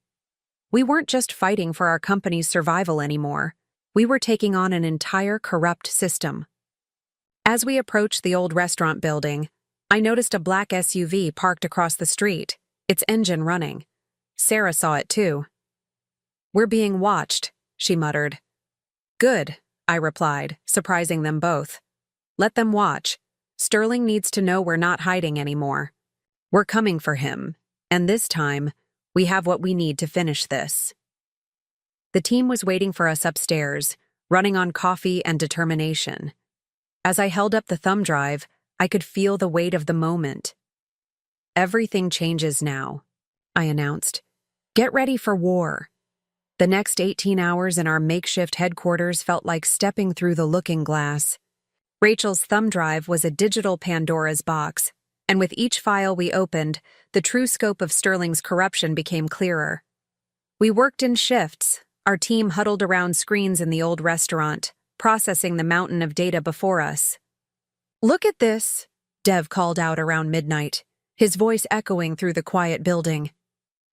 We weren't just fighting for our company's survival anymore. We were taking on an entire corrupt system. As we approached the old restaurant building, I noticed a black SUV parked across the street, its engine running. Sarah saw it too. We're being watched, she muttered. Good, I replied, surprising them both. Let them watch. Sterling needs to know we're not hiding anymore. We're coming for him, and this time, we have what we need to finish this. The team was waiting for us upstairs, running on coffee and determination. As I held up the thumb drive, I could feel the weight of the moment. Everything changes now, I announced. Get ready for war. The next 18 hours in our makeshift headquarters felt like stepping through the looking glass. Rachel's thumb drive was a digital Pandora's box, and with each file we opened, the true scope of Sterling's corruption became clearer. We worked in shifts, our team huddled around screens in the old restaurant, processing the mountain of data before us. Look at this, Dev called out around midnight, his voice echoing through the quiet building.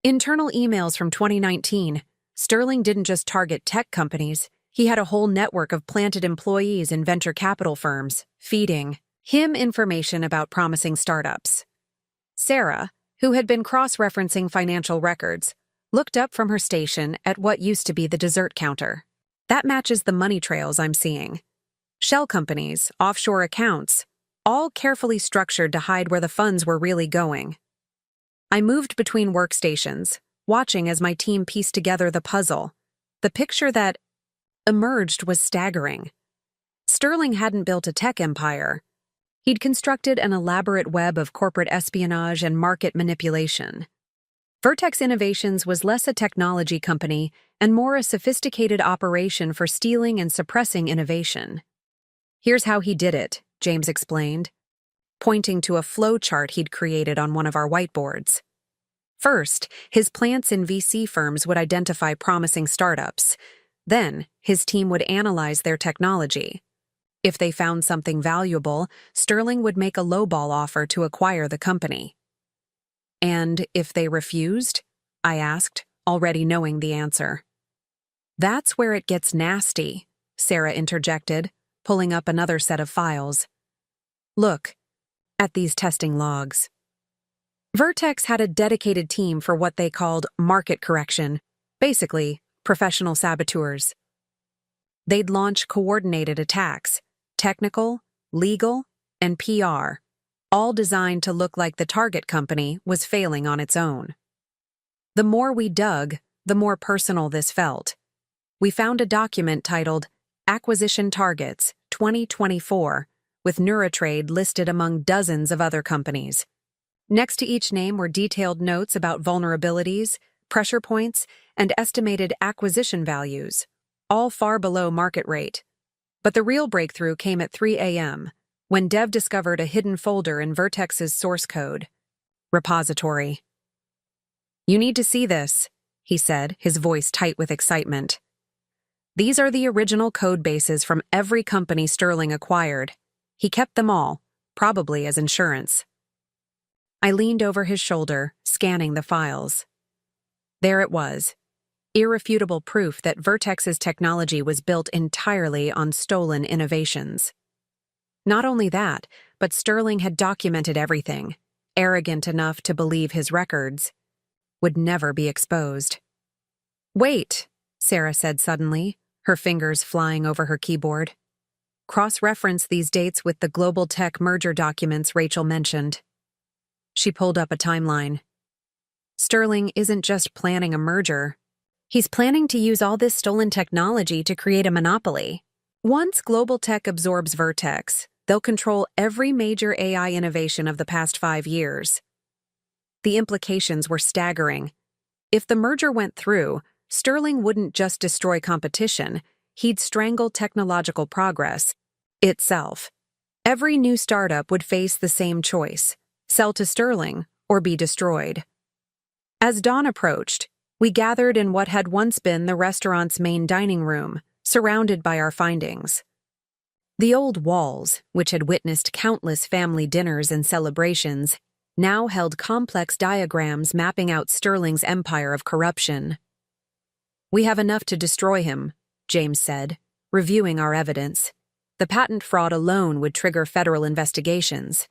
Internal emails from 2019. Sterling didn't just target tech companies, he had a whole network of planted employees in venture capital firms, feeding him information about promising startups. Sarah, who had been cross-referencing financial records, looked up from her station at what used to be the dessert counter. That matches the money trails I'm seeing. Shell companies, offshore accounts, all carefully structured to hide where the funds were really going. I moved between workstations, watching as my team pieced together the puzzle. The picture that emerged was staggering. Sterling hadn't built a tech empire. He'd constructed an elaborate web of corporate espionage and market manipulation. Vertex Innovations was less a technology company and more a sophisticated operation for stealing and suppressing innovation. Here's how he did it, James explained, pointing to a flow chart he'd created on one of our whiteboards. First, his plants in VC firms would identify promising startups. Then, his team would analyze their technology. If they found something valuable, Sterling would make a lowball offer to acquire the company. And if they refused? I asked, already knowing the answer. That's where it gets nasty, Sarah interjected, pulling up another set of files. Look at these testing logs. Vertex had a dedicated team for what they called market correction, basically, professional saboteurs. They'd launch coordinated attacks, technical, legal, and PR, all designed to look like the target company was failing on its own. The more we dug, the more personal this felt. We found a document titled Acquisition Targets 2024, with Neuratrade listed among dozens of other companies. Next to each name were detailed notes about vulnerabilities, pressure points, and estimated acquisition values, all far below market rate. But the real breakthrough came at 3 a.m., when Dev discovered a hidden folder in Vertex's source code. Repository. You need to see this, he said, his voice tight with excitement. These are the original code bases from every company Sterling acquired. He kept them all, probably as insurance. I leaned over his shoulder, scanning the files. There it was, irrefutable proof that Vertex's technology was built entirely on stolen innovations. Not only that, but Sterling had documented everything, arrogant enough to believe his records would never be exposed. "Wait," Sarah said suddenly, her fingers flying over her keyboard. "Cross-reference these dates with the global tech merger documents Rachel mentioned." She pulled up a timeline. Sterling isn't just planning a merger. He's planning to use all this stolen technology to create a monopoly. Once global tech absorbs Vertex, they'll control every major AI innovation of the past 5 years. The implications were staggering. If the merger went through, Sterling wouldn't just destroy competition, he'd strangle technological progress itself. Every new startup would face the same choice: sell to Sterling or be destroyed. As dawn approached, we gathered in what had once been the restaurant's main dining room, surrounded by our findings. The old walls, which had witnessed countless family dinners and celebrations, now held complex diagrams mapping out Sterling's empire of corruption. "We have enough to destroy him," James said, reviewing our evidence. "The patent fraud alone would trigger federal investigations.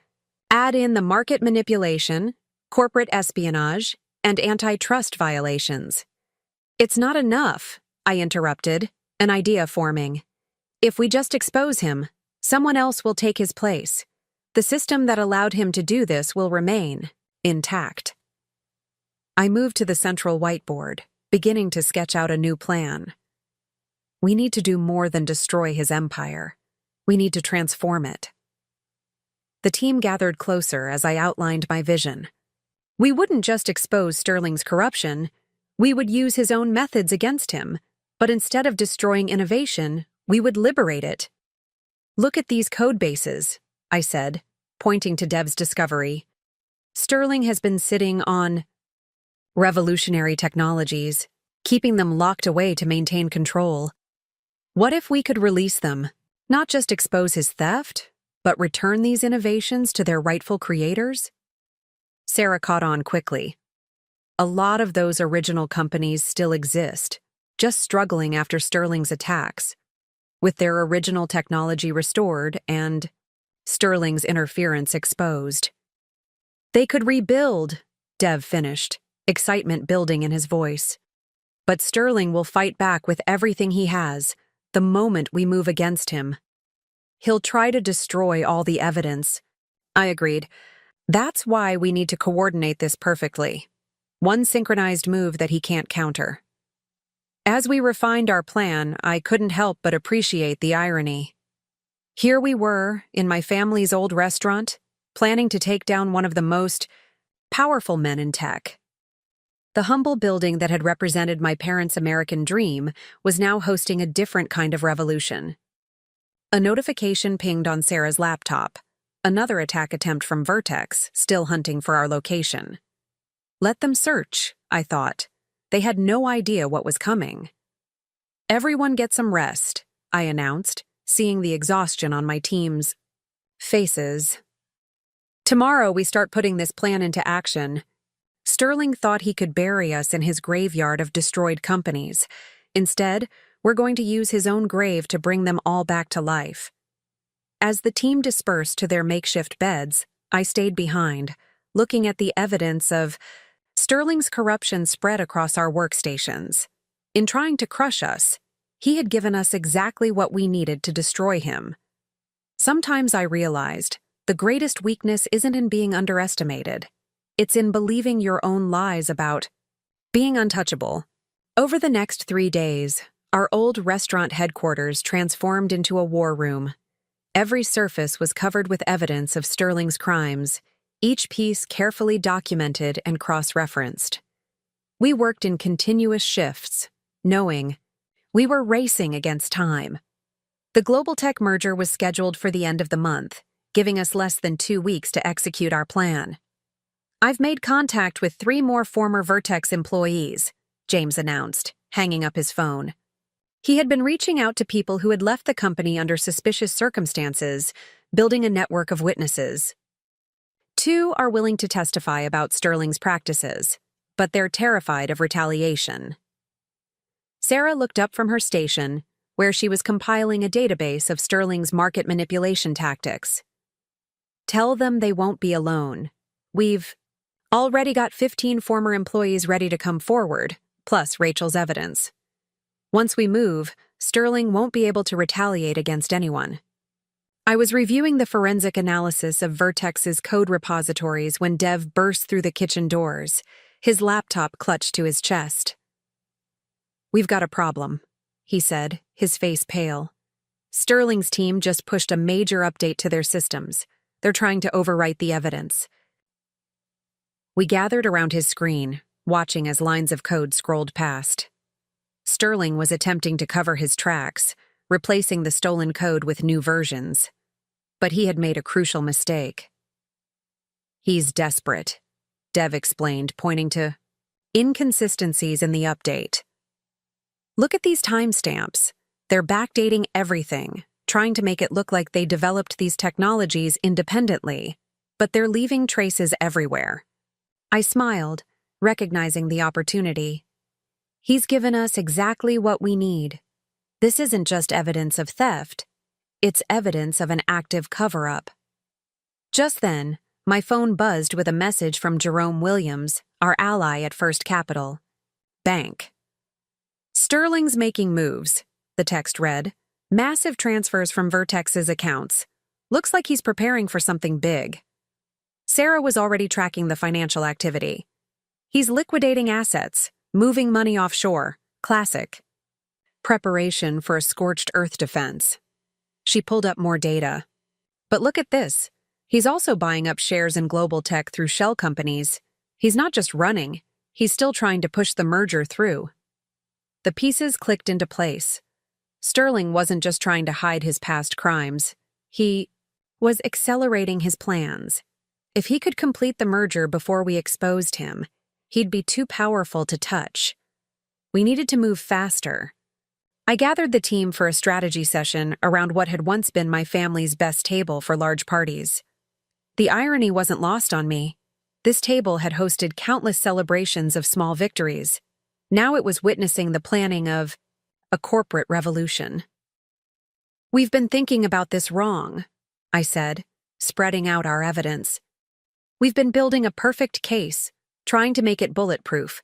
Add in the market manipulation, corporate espionage, and antitrust violations." "It's not enough," I interrupted, an idea forming. "If we just expose him, someone else will take his place. The system that allowed him to do this will remain intact." I moved to the central whiteboard, beginning to sketch out a new plan. We need to do more than destroy his empire. We need to transform it. The team gathered closer as I outlined my vision. We wouldn't just expose Sterling's corruption, we would use his own methods against him, but instead of destroying innovation, we would liberate it. "Look at these code bases," I said, pointing to Dev's discovery. "Sterling has been sitting on revolutionary technologies, keeping them locked away to maintain control. What if we could release them, not just expose his theft, but return these innovations to their rightful creators?" Sarah caught on quickly. "A lot of those original companies still exist, just struggling after Sterling's attacks, with their original technology restored and Sterling's interference exposed. They could rebuild," Dev finished, excitement building in his voice. "But Sterling will fight back with everything he has, the moment we move against him. He'll try to destroy all the evidence." I agreed. "That's why we need to coordinate this perfectly. One synchronized move that he can't counter." As we refined our plan, I couldn't help but appreciate the irony. Here we were, in my family's old restaurant, planning to take down one of the most powerful men in tech. The humble building that had represented my parents' American dream was now hosting a different kind of revolution. A notification pinged on Sarah's laptop. Another attack attempt from Vertex, still hunting for our location. Let them search, I thought. They had no idea what was coming. "Everyone get some rest," I announced, seeing the exhaustion on my team's faces. "Tomorrow we start putting this plan into action." Sterling thought he could bury us in his graveyard of destroyed companies. Instead, we're going to use his own grave to bring them all back to life. As the team dispersed to their makeshift beds, I stayed behind, looking at the evidence of Sterling's corruption spread across our workstations. In trying to crush us, he had given us exactly what we needed to destroy him. Sometimes I realized the greatest weakness isn't in being underestimated. It's in believing your own lies about being untouchable. Over the next 3 days, our old restaurant headquarters transformed into a war room. Every surface was covered with evidence of Sterling's crimes, each piece carefully documented and cross-referenced. We worked in continuous shifts, knowing we were racing against time. The global tech merger was scheduled for the end of the month, giving us less than 2 weeks to execute our plan. "I've made contact with 3 more former Vertex employees," James announced, hanging up his phone. He had been reaching out to people who had left the company under suspicious circumstances, building a network of witnesses. two are willing to testify about Sterling's practices, but they're terrified of retaliation. Sarah looked up from her station, where she was compiling a database of Sterling's market manipulation tactics. Tell them they won't be alone. We've already got 15 former employees ready to come forward, plus Rachel's evidence. Once we move, Sterling won't be able to retaliate against anyone. I was reviewing the forensic analysis of Vertex's code repositories when Dev burst through the kitchen doors, his laptop clutched to his chest. "We've got a problem," he said, his face pale. "Sterling's team just pushed a major update to their systems. They're trying to overwrite the evidence." We gathered around his screen, watching as lines of code scrolled past. Sterling was attempting to cover his tracks, replacing the stolen code with new versions. But he had made a crucial mistake. "He's desperate," Dev explained, pointing to inconsistencies in the update. "Look at these timestamps. They're backdating everything, trying to make it look like they developed these technologies independently, but they're leaving traces everywhere." I smiled, recognizing the opportunity. He's given us exactly what we need. This isn't just evidence of theft. It's evidence of an active cover-up. Just then, my phone buzzed with a message from Jerome Williams, our ally at First Capital. Bank. "Sterling's making moves," the text read. "Massive transfers from Vertex's accounts. Looks like he's preparing for something big." Sarah was already tracking the financial activity. "He's liquidating assets, moving money offshore. Classic. Preparation for a scorched earth defense." She pulled up more data. "But look at this. He's also buying up shares in global tech through shell companies. He's not just running, he's still trying to push the merger through." The pieces clicked into place. Sterling wasn't just trying to hide his past crimes. He was accelerating his plans. If he could complete the merger before we exposed him, he'd be too powerful to touch. We needed to move faster. I gathered the team for a strategy session around what had once been my family's best table for large parties. The irony wasn't lost on me. This table had hosted countless celebrations of small victories. Now it was witnessing the planning of a corporate revolution. "We've been thinking about this wrong," I said, spreading out our evidence. "We've been building a perfect case, trying to make it bulletproof.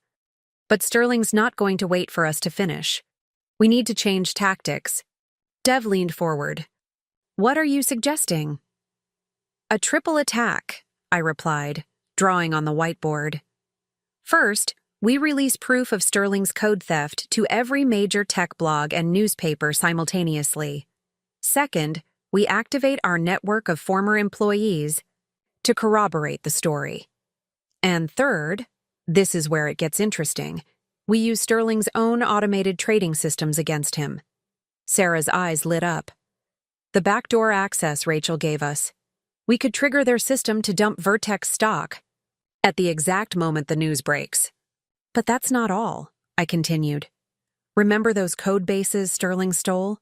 But Sterling's not going to wait for us to finish. We need to change tactics." Dev leaned forward. "What are you suggesting?" "A triple attack," I replied, drawing on the whiteboard. "First, we release proof of Sterling's code theft to every major tech blog and newspaper simultaneously. Second, we activate our network of former employees to corroborate the story. And third, this is where it gets interesting, we use Sterling's own automated trading systems against him." Sarah's eyes lit up. "The backdoor access Rachel gave us. We could trigger their system to dump Vertex stock at the exact moment the news breaks." "But that's not all," I continued. "Remember those code bases Sterling stole?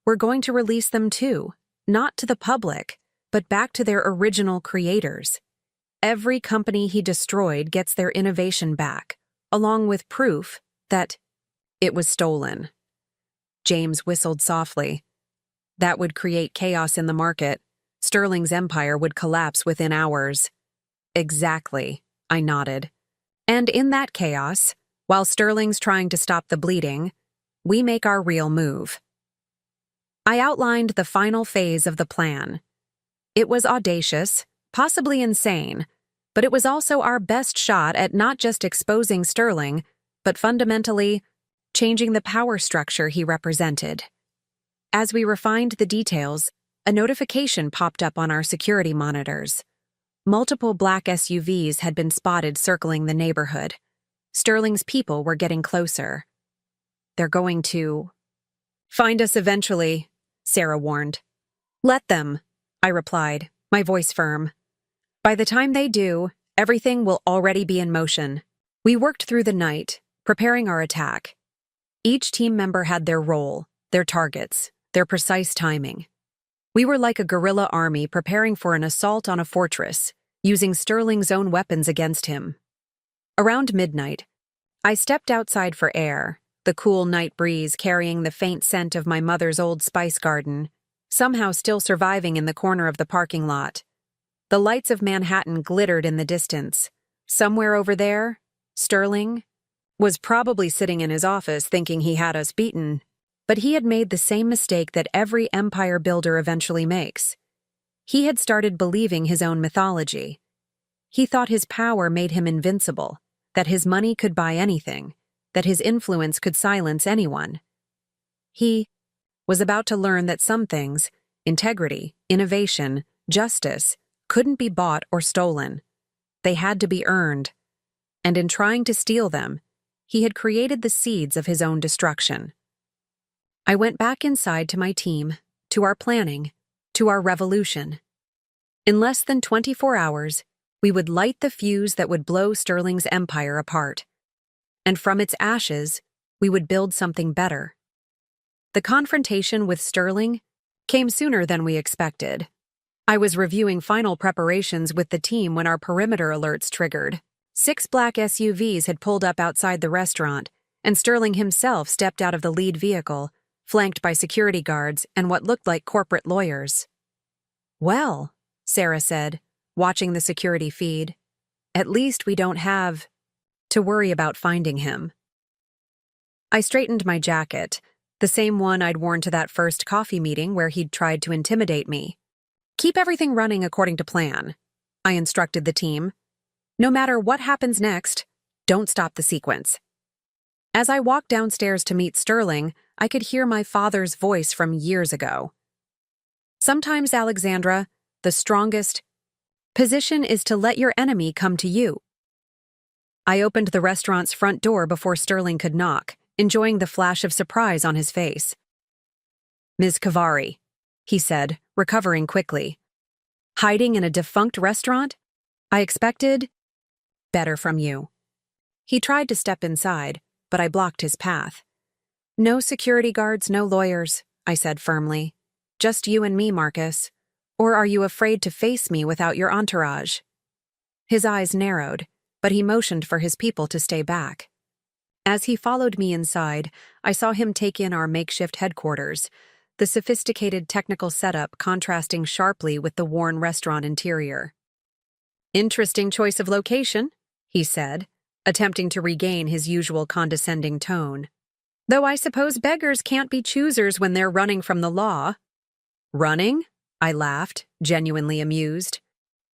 We're going to release them too, not to the public, but back to their original creators. Every company he destroyed gets their innovation back, along with proof that it was stolen." James whistled softly. "That would create chaos in the market. Sterling's empire would collapse within hours." "Exactly," I nodded. "And in that chaos, while Sterling's trying to stop the bleeding, we make our real move." I outlined the final phase of the plan. It was audacious, possibly insane, but it was also our best shot at not just exposing Sterling, but fundamentally changing the power structure he represented. As we refined the details, a notification popped up on our security monitors. Multiple black SUVs had been spotted circling the neighborhood. Sterling's people were getting closer. "They're going to find us eventually," Sarah warned. "Let them," I replied, my voice firm. "By the time they do, everything will already be in motion." We worked through the night, preparing our attack. Each team member had their role, their targets, their precise timing. We were like a guerrilla army preparing for an assault on a fortress, using Sterling's own weapons against him. Around midnight, I stepped outside for air, the cool night breeze carrying the faint scent of my mother's old spice garden, somehow still surviving in the corner of the parking lot. The lights of Manhattan glittered in the distance. Somewhere over there, Sterling was probably sitting in his office thinking he had us beaten, but he had made the same mistake that every empire builder eventually makes. He had started believing his own mythology. He thought his power made him invincible, that his money could buy anything, that his influence could silence anyone. He was about to learn that some things, integrity, innovation, justice, couldn't be bought or stolen. They had to be earned. And in trying to steal them, he had created the seeds of his own destruction. I went back inside to my team, to our planning, to our revolution. In less than 24 hours, we would light the fuse that would blow Sterling's empire apart. And from its ashes, we would build something better. The confrontation with Sterling came sooner than we expected. I was reviewing final preparations with the team when our perimeter alerts triggered. 6 black SUVs had pulled up outside the restaurant, and Sterling himself stepped out of the lead vehicle, flanked by security guards and what looked like corporate lawyers. "Well," Sarah said, watching the security feed, "at least we don't have to worry about finding him." I straightened my jacket, the same one I'd worn to that first coffee meeting where he'd tried to intimidate me. "Keep everything running according to plan," I instructed the team. "No matter what happens next, don't stop the sequence." As I walked downstairs to meet Sterling, I could hear my father's voice from years ago. "Sometimes, Alexandra, the strongest position is to let your enemy come to you." I opened the restaurant's front door before Sterling could knock, enjoying the flash of surprise on his face. "Ms. Kavari," he said, recovering quickly. "Hiding in a defunct restaurant? I expected better from you." He tried to step inside, but I blocked his path. "No security guards, no lawyers," I said firmly. "Just you and me, Marcus. Or are you afraid to face me without your entourage?" His eyes narrowed, but he motioned for his people to stay back. As he followed me inside, I saw him take in our makeshift headquarters, the sophisticated technical setup contrasting sharply with the worn restaurant interior. "Interesting choice of location," he said, attempting to regain his usual condescending tone. "Though I suppose beggars can't be choosers when they're running from the law." "Running?" I laughed, genuinely amused.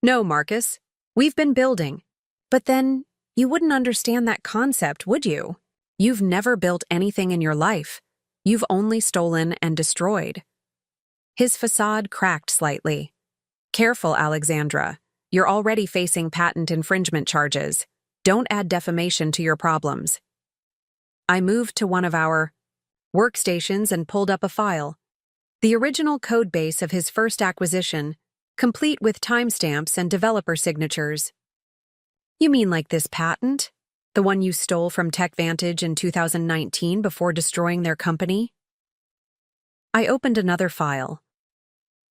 "No, Marcus. We've been building. But then, you wouldn't understand that concept, would you? You've never built anything in your life. You've only stolen and destroyed." His facade cracked slightly. "Careful, Alexandra. You're already facing patent infringement charges. Don't add defamation to your problems." I moved to one of our workstations and pulled up a file. The original code base of his first acquisition, complete with timestamps and developer signatures. "You mean like this patent? The one you stole from TechVantage in 2019 before destroying their company?" I opened another file.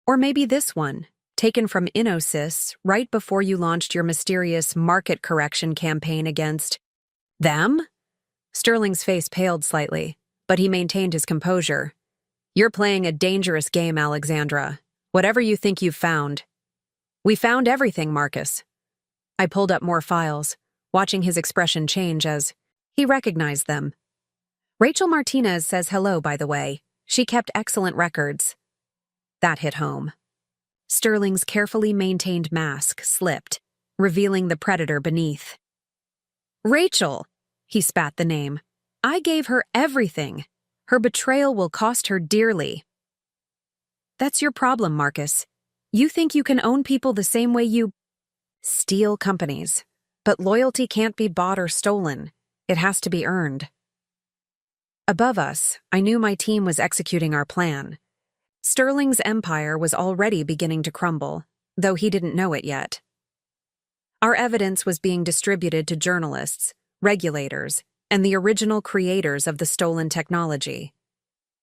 "Or maybe this one, taken from Innosys right before you launched your mysterious market correction campaign against them?" Sterling's face paled slightly, but he maintained his composure. "You're playing a dangerous game, Alexandra. Whatever you think you've found." "We found everything, Marcus." I pulled up more files, watching his expression change as he recognized them. "Rachel Martinez says hello, by the way. She kept excellent records." That hit home. Sterling's carefully maintained mask slipped, revealing the predator beneath. "Rachel," he spat the name. "I gave her everything. Her betrayal will cost her dearly." "That's your problem, Marcus. You think you can own people the same way you steal companies. But loyalty can't be bought or stolen. It has to be earned." Above us, I knew my team was executing our plan. Sterling's empire was already beginning to crumble, though he didn't know it yet. Our evidence was being distributed to journalists, regulators, and the original creators of the stolen technology.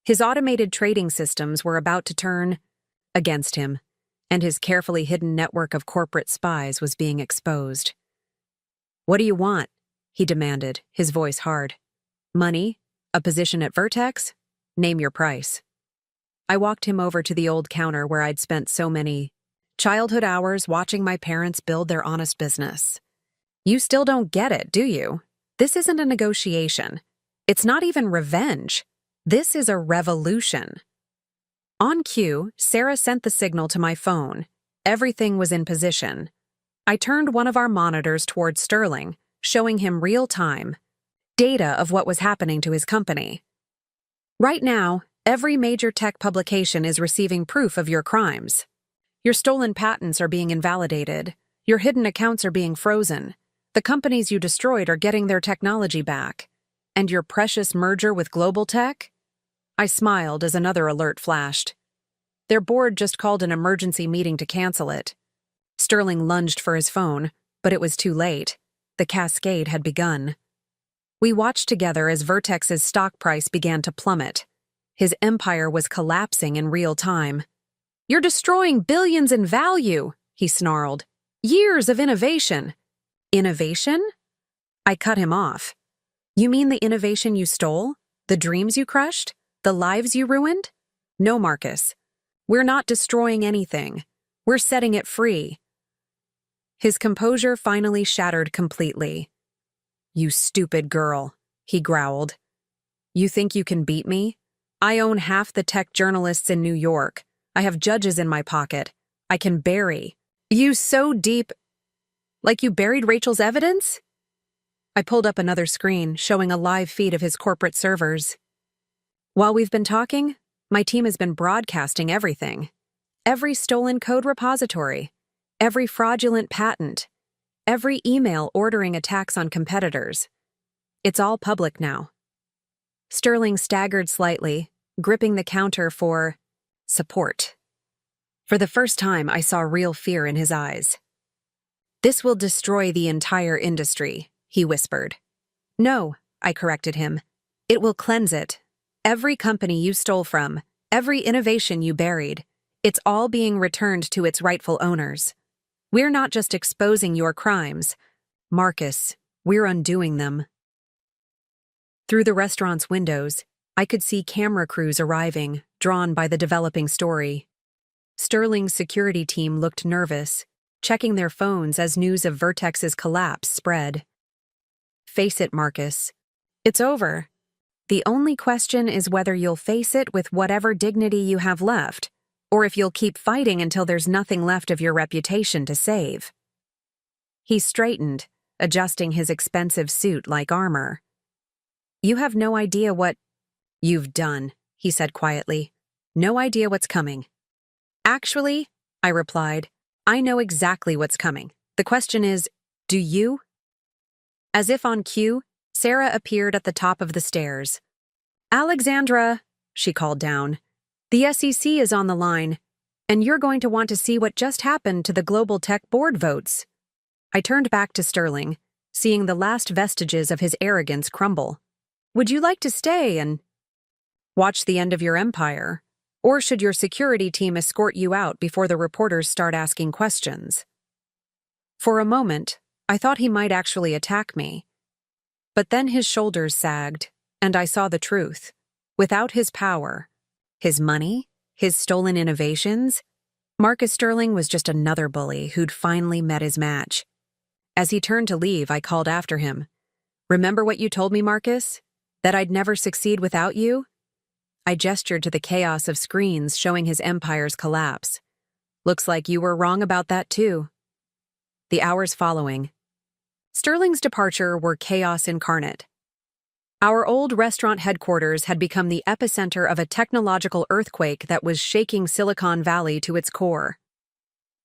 His automated trading systems were about to turn against him, and his carefully hidden network of corporate spies was being exposed. "What do you want?" he demanded, his voice hard. "Money? A position at Vertex? Name your price." I walked him over to the old counter where I'd spent so many childhood hours watching my parents build their honest business. "You still don't get it, do you? This isn't a negotiation. It's not even revenge. This is a revolution." On cue, Sarah sent the signal to my phone. Everything was in position. I turned one of our monitors towards Sterling, showing him real-time data of what was happening to his company. "Right now, every major tech publication is receiving proof of your crimes. Your stolen patents are being invalidated. Your hidden accounts are being frozen. The companies you destroyed are getting their technology back. And your precious merger with Global Tech?" I smiled as another alert flashed. Their board just called an emergency meeting to cancel it. Sterling lunged for his phone, but it was too late. The cascade had begun. We watched together as Vertex's stock price began to plummet. His empire was collapsing in real time. "You're destroying billions in value," he snarled. "Years of innovation." "Innovation?" I cut him off. "You mean the innovation you stole? The dreams you crushed? The lives you ruined?" "No, Marcus. We're not destroying anything. We're setting it free." His composure finally shattered completely. "You stupid girl," he growled. "You think you can beat me? I own half the tech journalists in New York. I have judges in my pocket. I can bury you so deep. Like you buried Rachel's evidence?" I pulled up another screen, showing a live feed of his corporate servers. "While we've been talking, my team has been broadcasting everything. Every stolen code repository, every fraudulent patent, every email ordering attacks on competitors. It's all public now." Sterling staggered slightly, gripping the counter for support. For the first time, I saw real fear in his eyes. "This will destroy the entire industry," he whispered. "No," I corrected him. "It will cleanse it. Every company you stole from, every innovation you buried, it's all being returned to its rightful owners. We're not just exposing your crimes, Marcus, we're undoing them." Through the restaurant's windows, I could see camera crews arriving, drawn by the developing story. Sterling's security team looked nervous, checking their phones as news of Vertex's collapse spread. "Face it, Marcus. It's over. The only question is whether you'll face it with whatever dignity you have left, or if you'll keep fighting until there's nothing left of your reputation to save." He straightened, adjusting his expensive suit like armor. "You have no idea what you've done," he said quietly. "No idea what's coming." "Actually," I replied, "I know exactly what's coming. The question is, do you?" As if on cue, Sarah appeared at the top of the stairs. "Alexandra," she called down, "the SEC is on the line, and you're going to want to see what just happened to the Global Tech board votes." I turned back to Sterling, seeing the last vestiges of his arrogance crumble. "Would you like to stay and watch the end of your empire? Or should your security team escort you out before the reporters start asking questions?" For a moment, I thought he might actually attack me. But then his shoulders sagged, and I saw the truth. Without his power, his money, his stolen innovations, Marcus Sterling was just another bully who'd finally met his match. As he turned to leave, I called after him. "Remember what you told me, Marcus? That I'd never succeed without you?" I gestured to the chaos of screens showing his empire's collapse. "Looks like you were wrong about that too." The hours following, Sterling's departure were chaos incarnate. Our old restaurant headquarters had become the epicenter of a technological earthquake that was shaking Silicon Valley to its core.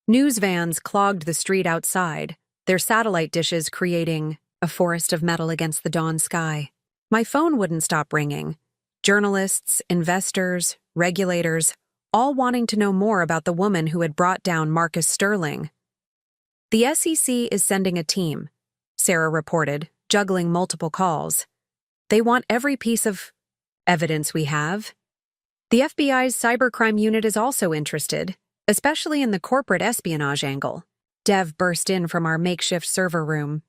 News vans clogged the street outside, their satellite dishes creating a forest of metal against the dawn sky. My phone wouldn't stop ringing. Journalists, investors, regulators, all wanting to know more about the woman who had brought down Marcus Sterling. "The SEC is sending a team," Sarah reported, juggling multiple calls. "They want every piece of evidence we have. The FBI's cybercrime unit is also interested, especially in the corporate espionage angle. Dev burst in from our makeshift server room.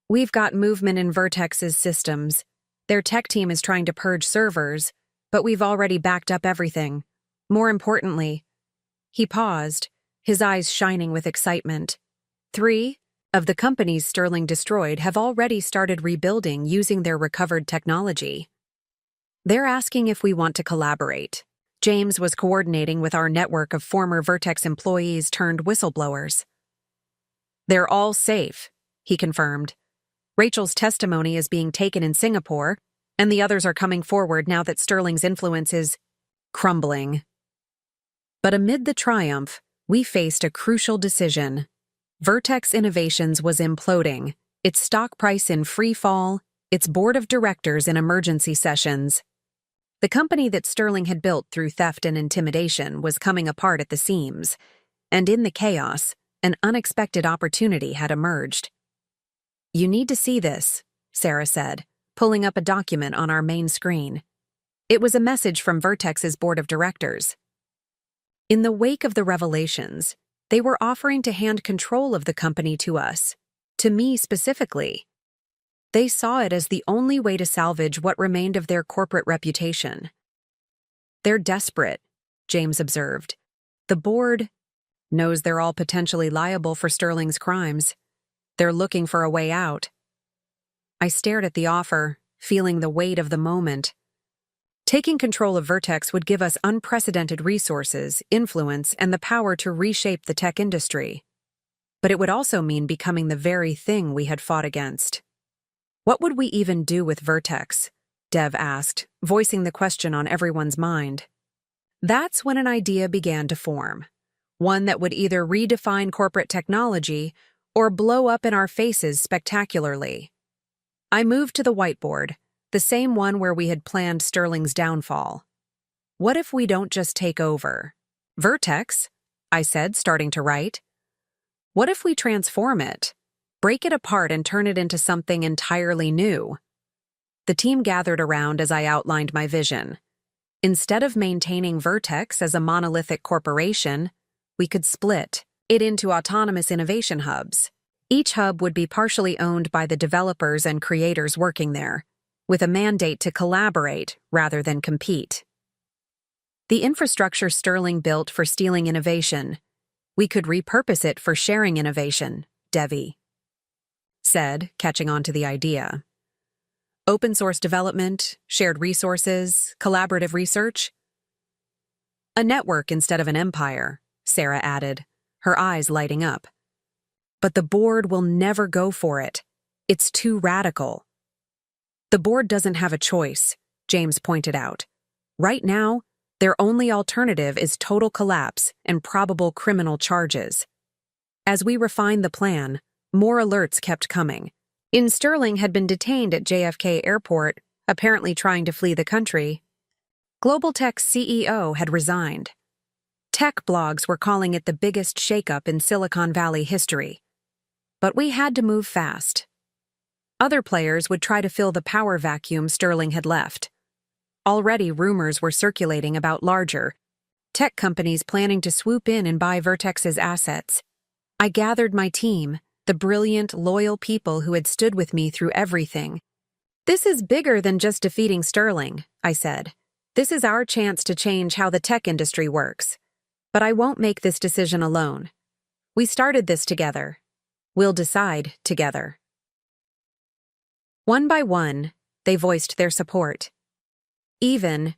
We've got movement in Vertex's systems. Their tech team is trying to purge servers, but we've already backed up everything. More importantly, he paused, his eyes shining with excitement. 3 of the companies Sterling destroyed have already started rebuilding using their recovered technology. They're asking if we want to collaborate. James was coordinating with our network of former Vertex employees turned whistleblowers. They're all safe, he confirmed. Rachel's testimony is being taken in Singapore, and the others are coming forward now that Sterling's influence is crumbling. But amid the triumph, we faced a crucial decision. Vertex Innovations was imploding, its stock price in free fall, its board of directors in emergency sessions. The company that Sterling had built through theft and intimidation was coming apart at the seams, and in the chaos, an unexpected opportunity had emerged. "You need to see this," Sarah said, pulling up a document on our main screen. It was a message from Vertex's board of directors. In the wake of the revelations, they were offering to hand control of the company to us, to me specifically. They saw it as the only way to salvage what remained of their corporate reputation. "They're desperate," James observed. "The board knows they're all potentially liable for Sterling's crimes. They're looking for a way out." I stared at the offer, feeling the weight of the moment. Taking control of Vertex would give us unprecedented resources, influence, and the power to reshape the tech industry. But it would also mean becoming the very thing we had fought against. "What would we even do with Vertex?" Dev asked, voicing the question on everyone's mind. That's when an idea began to form. One that would either redefine corporate technology or blow up in our faces spectacularly. I moved to the whiteboard, the same one where we had planned Sterling's downfall. "What if we don't just take over Vertex?" I said, starting to write. "What if we transform it, break it apart and turn it into something entirely new?" The team gathered around as I outlined my vision. Instead of maintaining Vertex as a monolithic corporation, we could split it into autonomous innovation hubs. Each hub would be partially owned by the developers and creators working there, with a mandate to collaborate rather than compete. The infrastructure Sterling built for stealing innovation, we could repurpose it for sharing innovation, Devi said, catching on to the idea. Open source development, shared resources, collaborative research. A network instead of an empire, Sarah added, her eyes lighting up. But the board will never go for it. It's too radical. The board doesn't have a choice, James pointed out. Right now, their only alternative is total collapse and probable criminal charges. As we refined the plan, more alerts kept coming. Sterling had been detained at JFK Airport, apparently trying to flee the country. Global Tech's CEO had resigned. Tech blogs were calling it the biggest shakeup in Silicon Valley history. But we had to move fast. Other players would try to fill the power vacuum Sterling had left. Already rumors were circulating about larger tech companies planning to swoop in and buy Vertex's assets. I gathered my team, the brilliant, loyal people who had stood with me through everything. "This is bigger than just defeating Sterling," I said. "This is our chance to change how the tech industry works. But I won't make this decision alone. We started this together. We'll decide together." One by one, they voiced their support. Even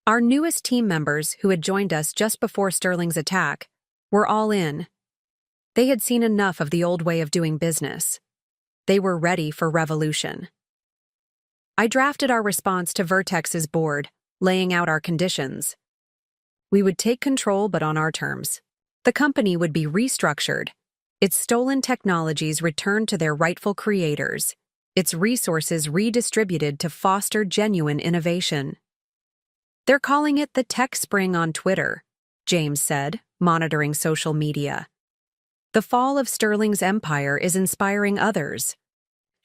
our newest team members who had joined us just before Sterling's attack were all in. They had seen enough of the old way of doing business. They were ready for revolution. I drafted our response to Vertex's board, laying out our conditions. We would take control, but on our terms. The company would be restructured, its stolen technologies returned to their rightful creators, its resources redistributed to foster genuine innovation. "They're calling it the tech spring on Twitter," James said, monitoring social media. "The fall of Sterling's empire is inspiring others.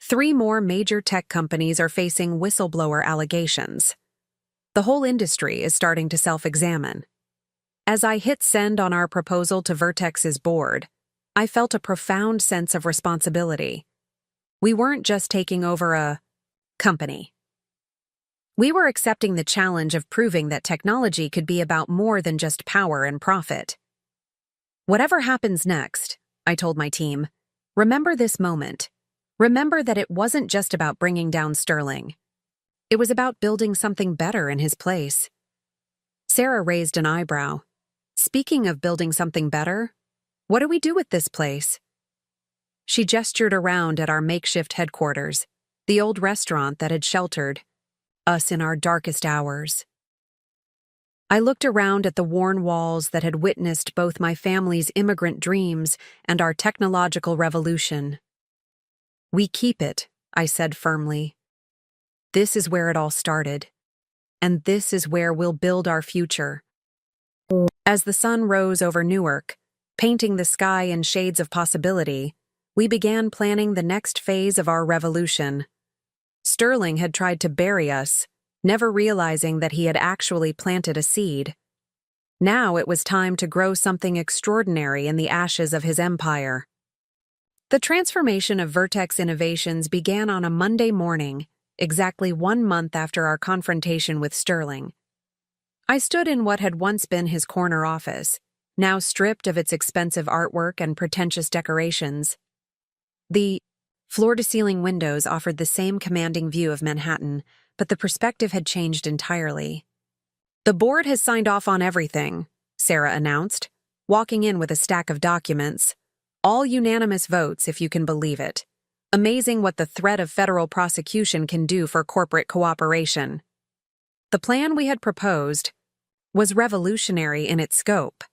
3 more major tech companies are facing whistleblower allegations. The whole industry is starting to self-examine." As I hit send on our proposal to Vertex's board, I felt a profound sense of responsibility. We weren't just taking over a company. We were accepting the challenge of proving that technology could be about more than just power and profit. Whatever happens next, I told my team, remember this moment. Remember that it wasn't just about bringing down Sterling. It was about building something better in his place. Sarah raised an eyebrow. Speaking of building something better, what do we do with this place? She gestured around at our makeshift headquarters, the old restaurant that had sheltered us in our darkest hours. I looked around at the worn walls that had witnessed both my family's immigrant dreams and our technological revolution. We keep it, I said firmly. This is where it all started, and this is where we'll build our future. As the sun rose over Newark, painting the sky in shades of possibility, we began planning the next phase of our revolution. Sterling had tried to bury us, never realizing that he had actually planted a seed. Now it was time to grow something extraordinary in the ashes of his empire. The transformation of Vertex Innovations began on a Monday morning, exactly 1 month after our confrontation with Sterling. I stood in what had once been his corner office, now stripped of its expensive artwork and pretentious decorations. The floor-to-ceiling windows offered the same commanding view of Manhattan, but the perspective had changed entirely. "The board has signed off on everything," Sarah announced, walking in with a stack of documents. "All unanimous votes, if you can believe it. Amazing what the threat of federal prosecution can do for corporate cooperation." The plan we had proposed was revolutionary in its scope.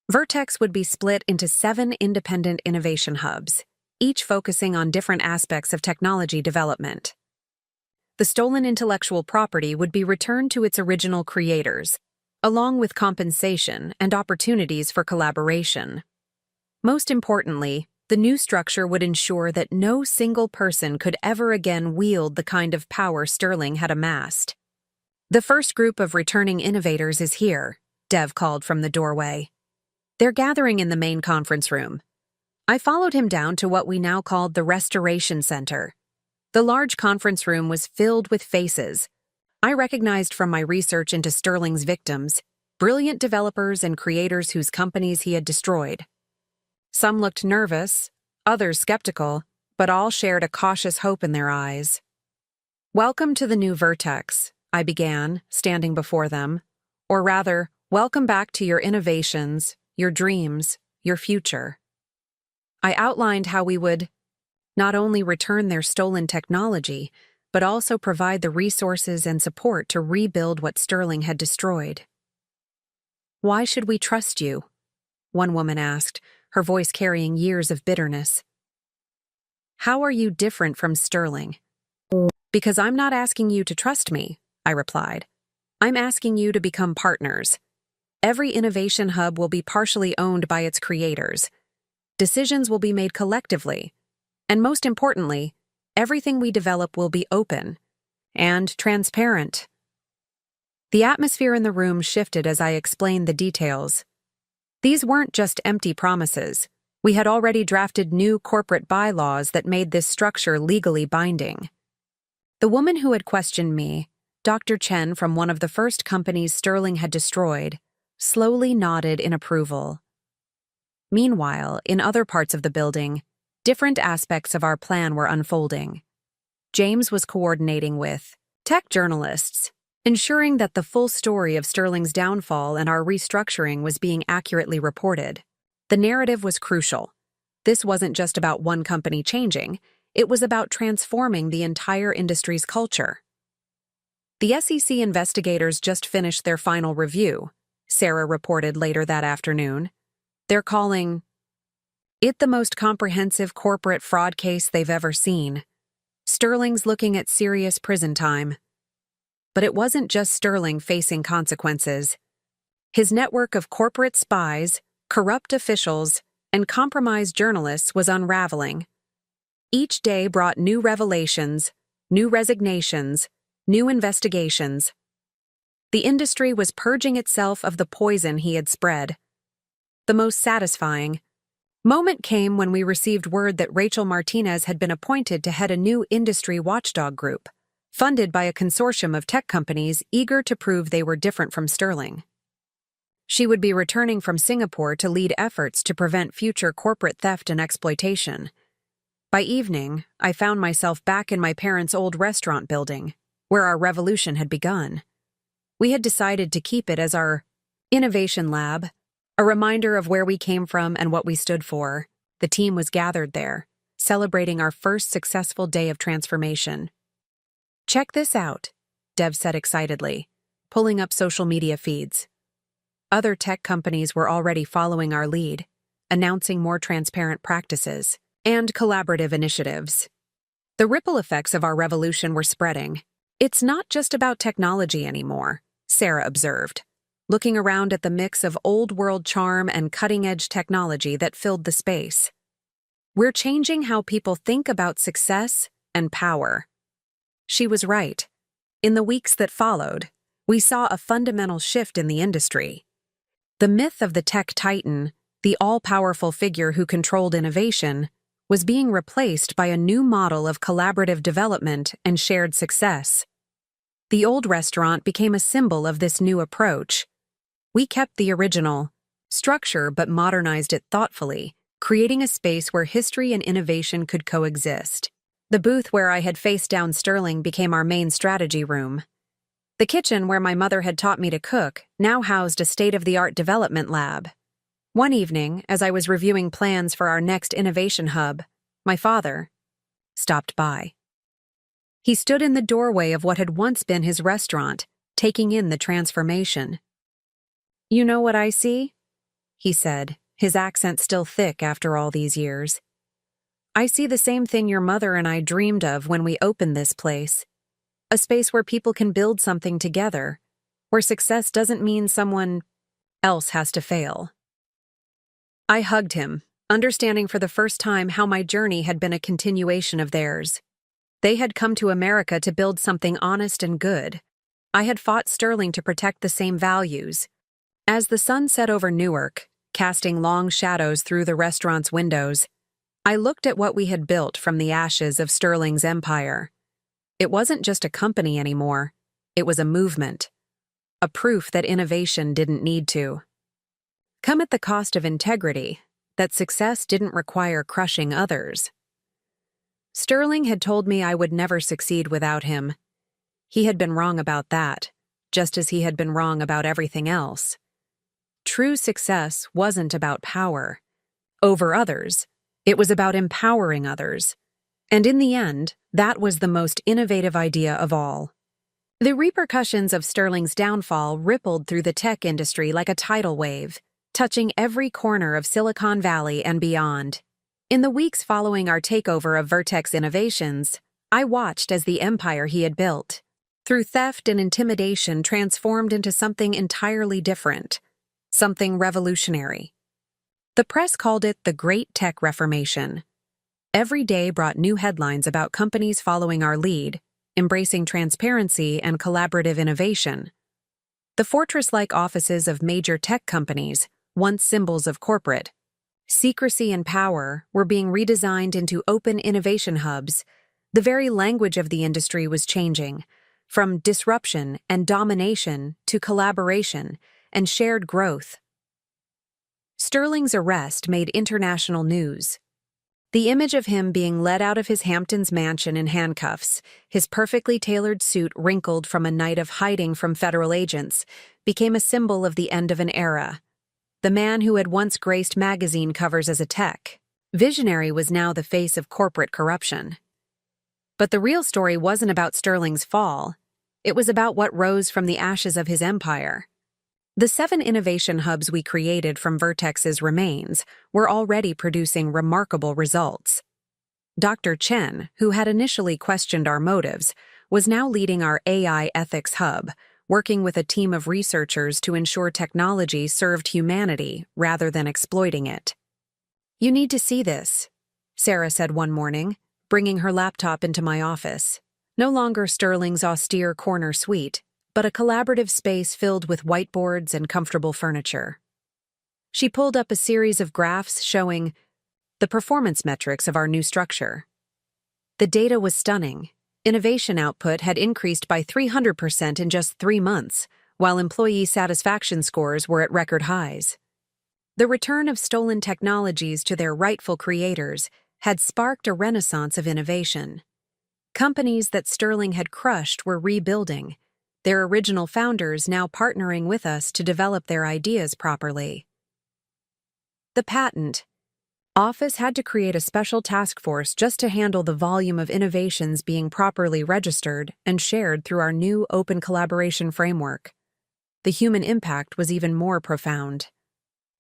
Vertex would be split into 7 independent innovation hubs, each focusing on different aspects of technology development. The stolen intellectual property would be returned to its original creators, along with compensation and opportunities for collaboration. Most importantly, the new structure would ensure that no single person could ever again wield the kind of power Sterling had amassed. "The first group of returning innovators is here," Dev called from the doorway. "They're gathering in the main conference room." I followed him down to what we now called the Restoration Center. The large conference room was filled with faces I recognized from my research into Sterling's victims, brilliant developers and creators whose companies he had destroyed. Some looked nervous, others skeptical, but all shared a cautious hope in their eyes. "Welcome to the new Vertex," I began, standing before them. "Or rather, welcome back to your innovations, your dreams, your future." I outlined how we would not only return their stolen technology, but also provide the resources and support to rebuild what Sterling had destroyed. "Why should we trust you?" one woman asked, her voice carrying years of bitterness. "How are you different from Sterling?" "Because I'm not asking you to trust me," I replied. "I'm asking you to become partners. Every innovation hub will be partially owned by its creators. Decisions will be made collectively. And most importantly, everything we develop will be open and transparent." The atmosphere in the room shifted as I explained the details. These weren't just empty promises. We had already drafted new corporate bylaws that made this structure legally binding. The woman who had questioned me, Dr. Chen from one of the first companies Sterling had destroyed, slowly nodded in approval. Meanwhile, in other parts of the building, different aspects of our plan were unfolding. James was coordinating with tech journalists, ensuring that the full story of Sterling's downfall and our restructuring was being accurately reported. The narrative was crucial. This wasn't just about one company changing, it was about transforming the entire industry's culture. "The SEC investigators just finished their final review," Sarah reported later that afternoon. "They're calling it the most comprehensive corporate fraud case they've ever seen. Sterling's looking at serious prison time." But it wasn't just Sterling facing consequences. His network of corporate spies, corrupt officials, and compromised journalists was unraveling. Each day brought new revelations, new resignations, new investigations. The industry was purging itself of the poison he had spread. The most satisfying moment came when we received word that Rachel Martinez had been appointed to head a new industry watchdog group, funded by a consortium of tech companies eager to prove they were different from Sterling. She would be returning from Singapore to lead efforts to prevent future corporate theft and exploitation. By evening, I found myself back in my parents' old restaurant building, where our revolution had begun. We had decided to keep it as our innovation lab, a reminder of where we came from and what we stood for. The team was gathered there, celebrating our first successful day of transformation. "Check this out," Dev said excitedly, pulling up social media feeds. Other tech companies were already following our lead, announcing more transparent practices and collaborative initiatives. The ripple effects of our revolution were spreading. "It's not just about technology anymore," Sarah observed, looking around at the mix of old-world charm and cutting-edge technology that filled the space. "We're changing how people think about success and power." She was right. In the weeks that followed, we saw a fundamental shift in the industry. The myth of the tech titan, the all-powerful figure who controlled innovation, was being replaced by a new model of collaborative development and shared success. The old restaurant became a symbol of this new approach. We kept the original structure but modernized it thoughtfully, creating a space where history and innovation could coexist. The booth where I had faced down Sterling became our main strategy room. The kitchen where my mother had taught me to cook now housed a state-of-the-art development lab. One evening, as I was reviewing plans for our next innovation hub, my father stopped by. He stood in the doorway of what had once been his restaurant, taking in the transformation. "You know what I see?" he said, his accent still thick after all these years. "I see the same thing your mother and I dreamed of when we opened this place. A space where people can build something together, where success doesn't mean someone else has to fail." I hugged him, understanding for the first time how my journey had been a continuation of theirs. They had come to America to build something honest and good. I had fought Sterling to protect the same values. As the sun set over Newark, casting long shadows through the restaurant's windows, I looked at what we had built from the ashes of Sterling's empire. It wasn't just a company anymore. It was a movement. A proof that innovation didn't need to come at the cost of integrity, that success didn't require crushing others. Sterling had told me I would never succeed without him. He had been wrong about that, just as he had been wrong about everything else. True success wasn't about power over others. It was about empowering others. And in the end, that was the most innovative idea of all. The repercussions of Sterling's downfall rippled through the tech industry like a tidal wave, touching every corner of Silicon Valley and beyond. In the weeks following our takeover of Vertex Innovations, I watched as the empire he had built, through theft and intimidation, transformed into something entirely different, something revolutionary. The press called it the Great Tech Reformation. Every day brought new headlines about companies following our lead, embracing transparency and collaborative innovation. The fortress-like offices of major tech companies, once symbols of corporate secrecy and power, were being redesigned into open innovation hubs. The very language of the industry was changing, from disruption and domination to collaboration and shared growth. Sterling's arrest made international news. The image of him being led out of his Hamptons mansion in handcuffs, his perfectly tailored suit wrinkled from a night of hiding from federal agents, became a symbol of the end of an era. The man who had once graced magazine covers as a tech visionary was now the face of corporate corruption. But the real story wasn't about Sterling's fall. It was about what rose from the ashes of his empire. The 7 innovation hubs we created from Vertex's remains were already producing remarkable results. Dr. Chen, who had initially questioned our motives, was now leading our AI ethics hub, working with a team of researchers to ensure technology served humanity rather than exploiting it. "You need to see this," Sarah said one morning, bringing her laptop into my office. No longer Sterling's austere corner suite, but a collaborative space filled with whiteboards and comfortable furniture. She pulled up a series of graphs showing the performance metrics of our new structure. The data was stunning. Innovation output had increased by 300% in just 3 months, while employee satisfaction scores were at record highs. The return of stolen technologies to their rightful creators had sparked a renaissance of innovation. Companies that Sterling had crushed were rebuilding, their original founders now partnering with us to develop their ideas properly. The patent. Office had to create a special task force just to handle the volume of innovations being properly registered and shared through our new open collaboration framework. The human impact was even more profound.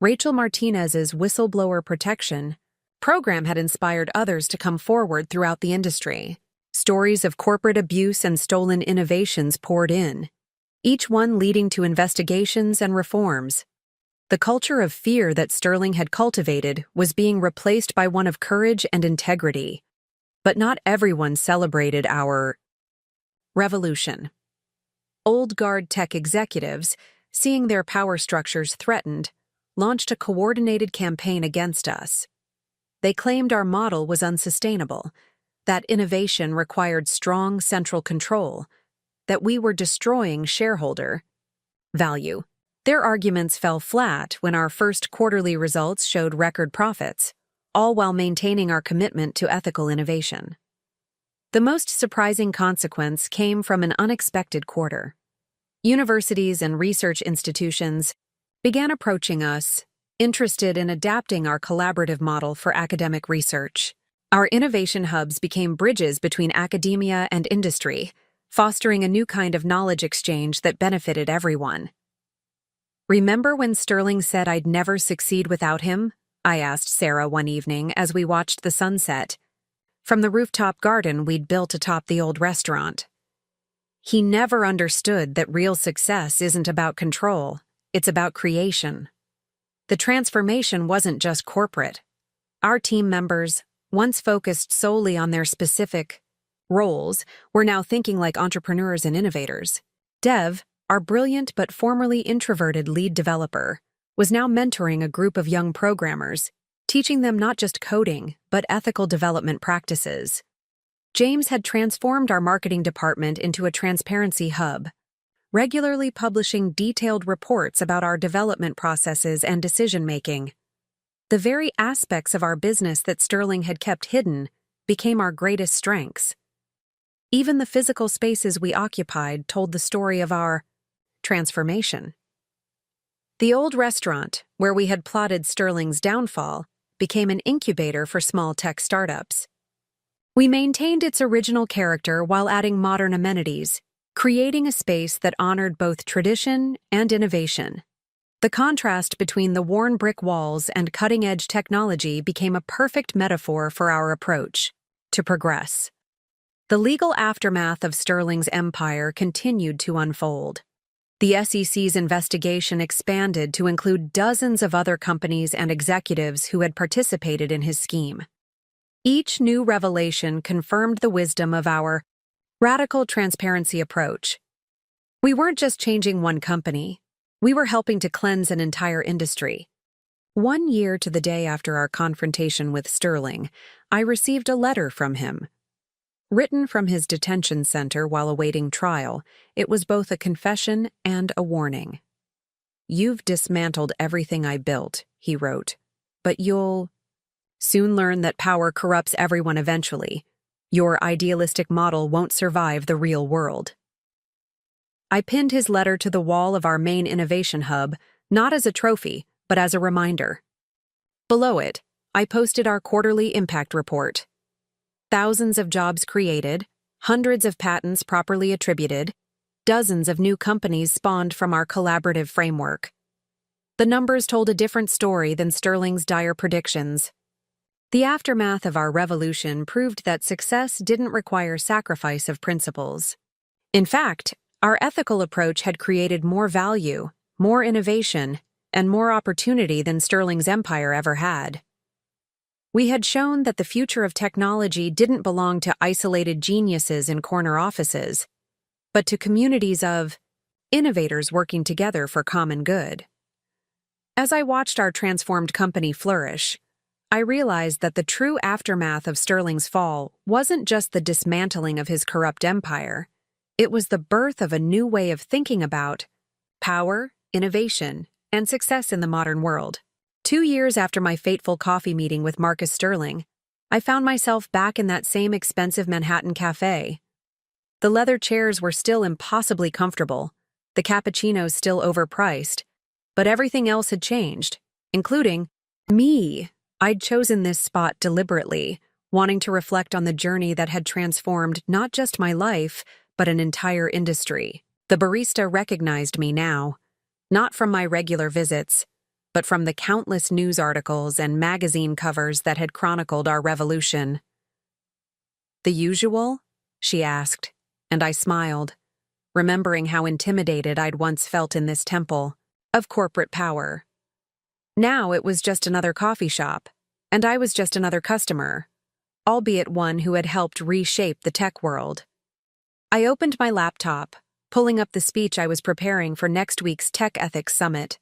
Rachel Martinez's whistleblower protection program had inspired others to come forward throughout the industry. Stories of corporate abuse and stolen innovations poured in, each one leading to investigations and reforms. The culture of fear that Sterling had cultivated was being replaced by one of courage and integrity. But not everyone celebrated our revolution. Old guard tech executives, seeing their power structures threatened, launched a coordinated campaign against us. They claimed our model was unsustainable, that innovation required strong central control, that we were destroying shareholder value. Their arguments fell flat when our first quarterly results showed record profits, all while maintaining our commitment to ethical innovation. The most surprising consequence came from an unexpected quarter. Universities and research institutions began approaching us, interested in adapting our collaborative model for academic research. Our innovation hubs became bridges between academia and industry, fostering a new kind of knowledge exchange that benefited everyone. "Remember when Sterling said I'd never succeed without him?" I asked Sarah one evening as we watched the sunset from the rooftop garden we'd built atop the old restaurant. "He never understood that real success isn't about control, it's about creation." The transformation wasn't just corporate. Our team members, once focused solely on their specific roles, were now thinking like entrepreneurs and innovators. Dev, our brilliant but formerly introverted lead developer, was now mentoring a group of young programmers, teaching them not just coding, but ethical development practices. James had transformed our marketing department into a transparency hub, regularly publishing detailed reports about our development processes and decision-making. The very aspects of our business that Sterling had kept hidden became our greatest strengths. Even the physical spaces we occupied told the story of our transformation. The old restaurant, where we had plotted Sterling's downfall, became an incubator for small tech startups. We maintained its original character while adding modern amenities, creating a space that honored both tradition and innovation. The contrast between the worn brick walls and cutting-edge technology became a perfect metaphor for our approach to progress. The legal aftermath of Sterling's empire continued to unfold. The SEC's investigation expanded to include dozens of other companies and executives who had participated in his scheme. Each new revelation confirmed the wisdom of our radical transparency approach. We weren't just changing one company, we were helping to cleanse an entire industry. 1 year to the day after our confrontation with Sterling, I received a letter from him. Written from his detention center while awaiting trial, it was both a confession and a warning. "You've dismantled everything I built," he wrote, "but you'll soon learn that power corrupts everyone eventually. Your idealistic model won't survive the real world." I pinned his letter to the wall of our main innovation hub, not as a trophy, but as a reminder. Below it, I posted our quarterly impact report. Thousands of jobs created, hundreds of patents properly attributed, dozens of new companies spawned from our collaborative framework. The numbers told a different story than Sterling's dire predictions. The aftermath of our revolution proved that success didn't require sacrifice of principles. In fact, our ethical approach had created more value, more innovation, and more opportunity than Sterling's empire ever had. We had shown that the future of technology didn't belong to isolated geniuses in corner offices, but to communities of innovators working together for common good. As I watched our transformed company flourish, I realized that the true aftermath of Sterling's fall wasn't just the dismantling of his corrupt empire, it was the birth of a new way of thinking about power, innovation, and success in the modern world. 2 years after my fateful coffee meeting with Marcus Sterling, I found myself back in that same expensive Manhattan cafe. The leather chairs were still impossibly comfortable, the cappuccinos still overpriced, but everything else had changed, including me. I'd chosen this spot deliberately, wanting to reflect on the journey that had transformed not just my life, but an entire industry. The barista recognized me now, not from my regular visits, but from the countless news articles and magazine covers that had chronicled our revolution. "The usual?" she asked, and I smiled, remembering how intimidated I'd once felt in this temple of corporate power. Now it was just another coffee shop, and I was just another customer, albeit one who had helped reshape the tech world. I opened my laptop, pulling up the speech I was preparing for next week's Tech Ethics Summit.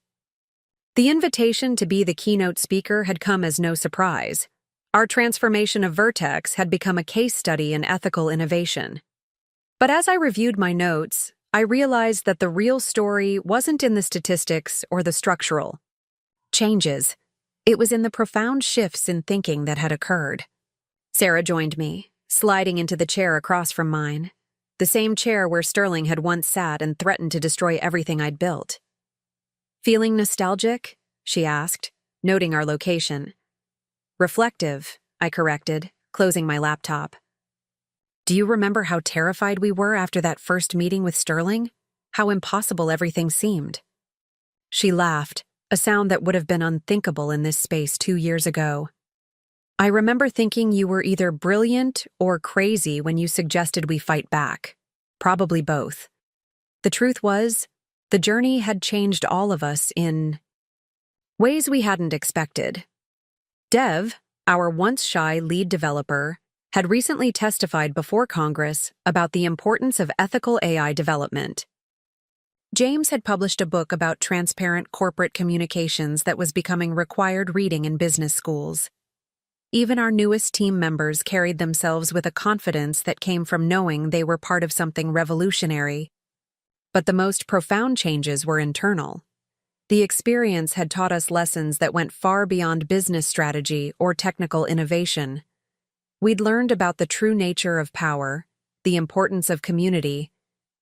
The invitation to be the keynote speaker had come as no surprise. Our transformation of Vertex had become a case study in ethical innovation. But as I reviewed my notes, I realized that the real story wasn't in the statistics or the structural changes. It was in the profound shifts in thinking that had occurred. Sarah joined me, sliding into the chair across from mine, the same chair where Sterling had once sat and threatened to destroy everything I'd built. "Feeling nostalgic?" she asked, noting our location. "Reflective," I corrected, closing my laptop. "Do you remember how terrified we were after that first meeting with Sterling? How impossible everything seemed?" She laughed, a sound that would have been unthinkable in this space 2 years ago. "I remember thinking you were either brilliant or crazy when you suggested we fight back. Probably both. The truth was, the journey had changed all of us in ways we hadn't expected." Dev, our once shy lead developer, had recently testified before Congress about the importance of ethical AI development. James had published a book about transparent corporate communications that was becoming required reading in business schools. Even our newest team members carried themselves with a confidence that came from knowing they were part of something revolutionary. But the most profound changes were internal. The experience had taught us lessons that went far beyond business strategy or technical innovation. We'd learned about the true nature of power, the importance of community,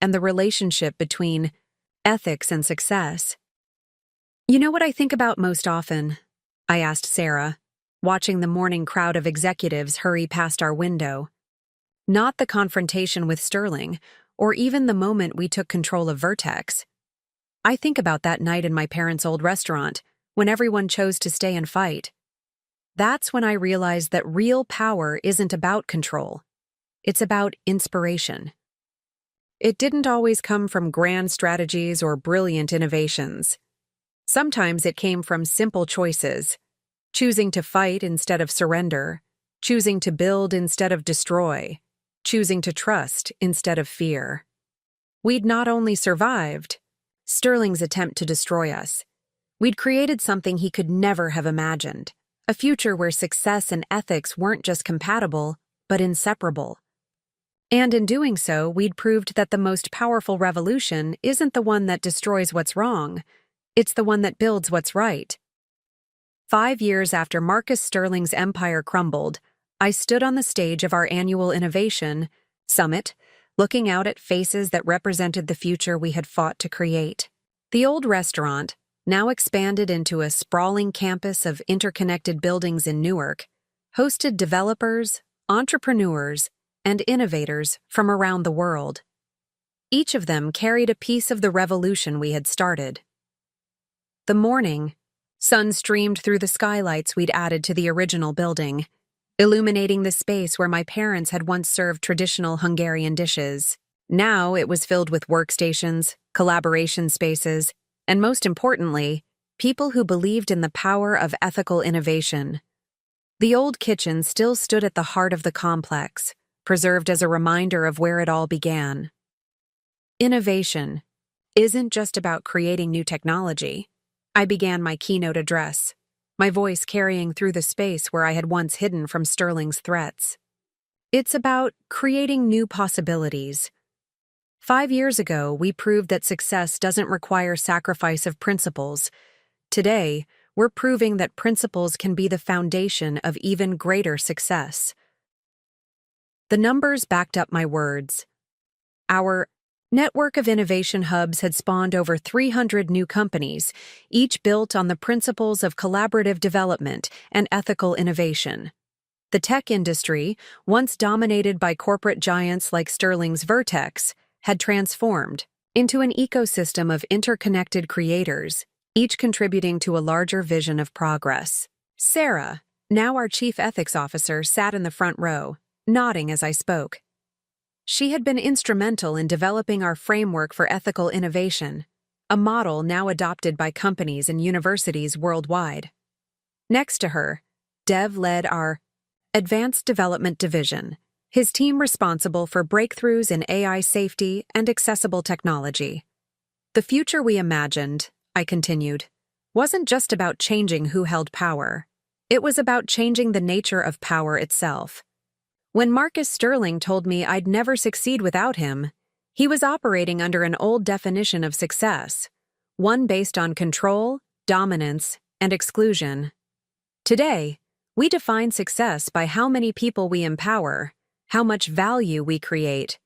and the relationship between ethics and success. "You know what I think about most often?" I asked Sarah, watching the morning crowd of executives hurry past our window. Not the confrontation with Sterling, or even the moment we took control of Vertex. I think about that night in my parents' old restaurant, when everyone chose to stay and fight. That's when I realized that real power isn't about control. It's about inspiration. It didn't always come from grand strategies or brilliant innovations. Sometimes it came from simple choices, choosing to fight instead of surrender, choosing to build instead of destroy, choosing to trust instead of fear. We'd not only survived Sterling's attempt to destroy us, we'd created something he could never have imagined, a future where success and ethics weren't just compatible, but inseparable. And in doing so, we'd proved that the most powerful revolution isn't the one that destroys what's wrong, it's the one that builds what's right. 5 years after Marcus Sterling's empire crumbled, I stood on the stage of our annual Innovation Summit, looking out at faces that represented the future we had fought to create. The old restaurant, now expanded into a sprawling campus of interconnected buildings in Newark, hosted developers, entrepreneurs, and innovators from around the world. Each of them carried a piece of the revolution we had started. The morning, sun streamed through the skylights we'd added to the original building, illuminating the space where my parents had once served traditional Hungarian dishes. Now it was filled with workstations, collaboration spaces, and most importantly, people who believed in the power of ethical innovation. The old kitchen still stood at the heart of the complex, preserved as a reminder of where it all began. Innovation, isn't just about creating new technology. I began my keynote address, my voice carrying through the space where I had once hidden from Sterling's threats. It's about creating new possibilities. 5 years ago, we proved that success doesn't require sacrifice of principles. Today, we're proving that principles can be the foundation of even greater success. The numbers backed up my words. Our network of innovation hubs had spawned over 300 new companies, each built on the principles of collaborative development and ethical innovation. The tech industry, once dominated by corporate giants like Sterling's Vertex, had transformed into an ecosystem of interconnected creators, each contributing to a larger vision of progress. Sarah, now our chief ethics officer, sat in the front row, nodding as I spoke. She had been instrumental in developing our framework for ethical innovation, a model now adopted by companies and universities worldwide. Next to her, Dev led our Advanced Development Division, his team responsible for breakthroughs in AI safety and accessible technology. The future we imagined, I continued, wasn't just about changing who held power. It was about changing the nature of power itself. When Marcus Sterling told me I'd never succeed without him, he was operating under an old definition of success, one based on control, dominance, and exclusion. Today, we define success by how many people we empower, how much value we create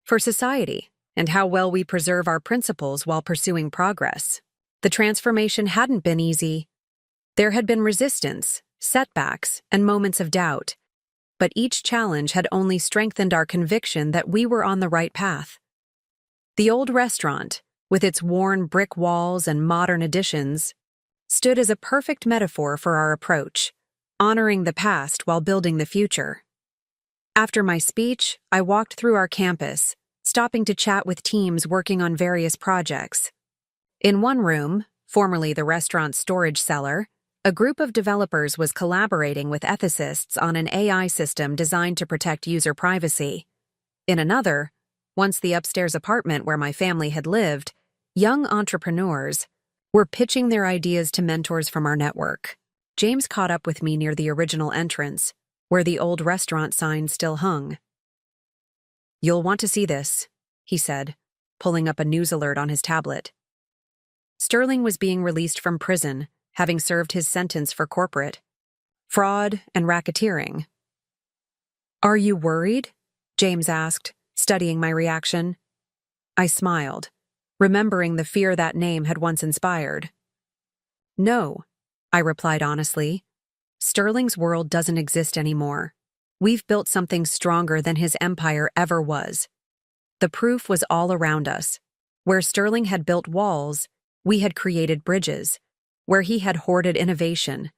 for society, and how well we preserve our principles while pursuing progress. The transformation hadn't been easy. There had been resistance, setbacks, and moments of doubt, but each challenge had only strengthened our conviction that we were on the right path. The old restaurant, with its worn brick walls and modern additions, stood as a perfect metaphor for our approach, honoring the past while building the future. After my speech, I walked through our campus, stopping to chat with teams working on various projects. In one room, formerly the restaurant's storage cellar, a group of developers was collaborating with ethicists on an AI system designed to protect user privacy. In another, once the upstairs apartment where my family had lived, young entrepreneurs were pitching their ideas to mentors from our network. James caught up with me near the original entrance, where the old restaurant sign still hung. "You'll want to see this," he said, pulling up a news alert on his tablet. Sterling was being released from prison, having served his sentence for corporate fraud and racketeering. "Are you worried?" James asked, studying my reaction. I smiled, remembering the fear that name had once inspired. "No," I replied honestly. "Sterling's world doesn't exist anymore. We've built something stronger than his empire ever was." The proof was all around us. Where Sterling had built walls, we had created bridges. Where he had hoarded innovation,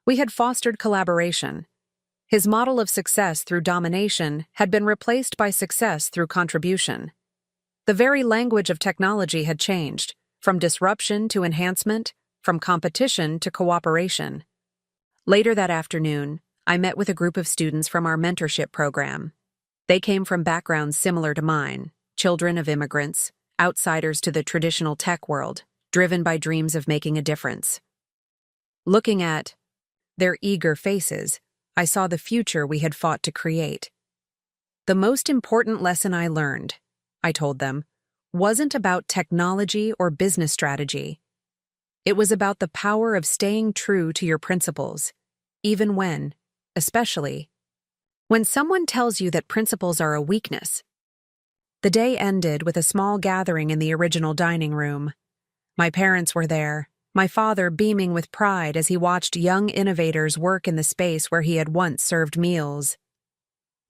we had fostered collaboration. His model of success through domination had been replaced by success through contribution. The very language of technology had changed, from disruption to enhancement, from competition to cooperation. Later that afternoon, I met with a group of students from our mentorship program. They came from backgrounds similar to mine, children of immigrants, outsiders to the traditional tech world, driven by dreams of making a difference. Looking at their eager faces, I saw the future we had fought to create. "The most important lesson I learned," I told them, "wasn't about technology or business strategy. It was about the power of staying true to your principles, even when, especially, when someone tells you that principles are a weakness." The day ended with a small gathering in the original dining room. My parents were there, my father beaming with pride as he watched young innovators work in the space where he had once served meals.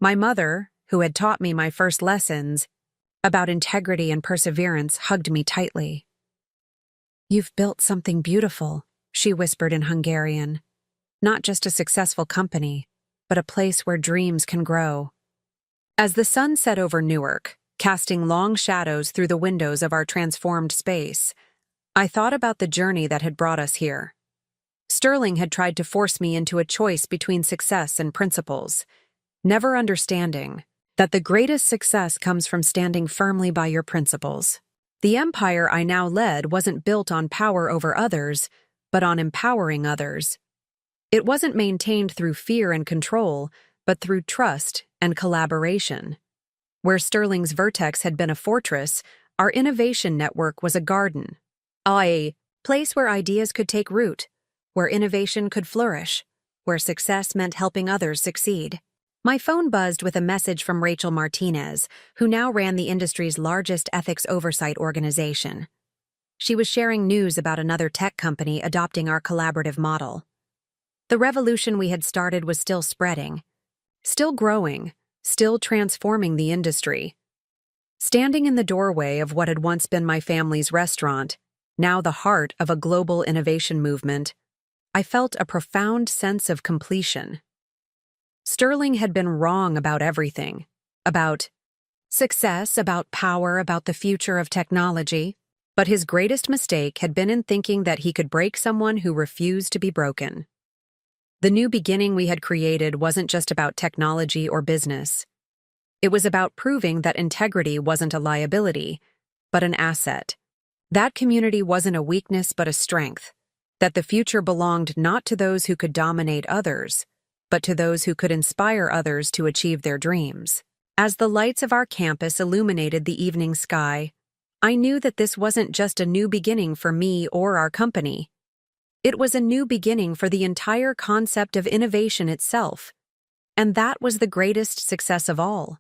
My mother, who had taught me my first lessons about integrity and perseverance, hugged me tightly. "You've built something beautiful," she whispered in Hungarian. "Not just a successful company, but a place where dreams can grow." As the sun set over Newark, casting long shadows through the windows of our transformed space, I thought about the journey that had brought us here. Sterling had tried to force me into a choice between success and principles, never understanding that the greatest success comes from standing firmly by your principles. The empire I now led wasn't built on power over others, but on empowering others. It wasn't maintained through fear and control, but through trust and collaboration. Where Sterling's Vertex had been a fortress, our innovation network was a garden. A place where ideas could take root, where innovation could flourish, where success meant helping others succeed. My phone buzzed with a message from Rachel Martinez, who now ran the industry's largest ethics oversight organization. She was sharing news about another tech company adopting our collaborative model. The revolution we had started was still spreading, still growing, still transforming the industry. Standing in the doorway of what had once been my family's restaurant, now the heart of a global innovation movement, I felt a profound sense of completion. Sterling had been wrong about everything, about success, about power, about the future of technology, but his greatest mistake had been in thinking that he could break someone who refused to be broken. The new beginning we had created wasn't just about technology or business. It was about proving that integrity wasn't a liability, but an asset. That community wasn't a weakness but a strength, that the future belonged not to those who could dominate others, but to those who could inspire others to achieve their dreams. As the lights of our campus illuminated the evening sky, I knew that this wasn't just a new beginning for me or our company. It was a new beginning for the entire concept of innovation itself, and that was the greatest success of all.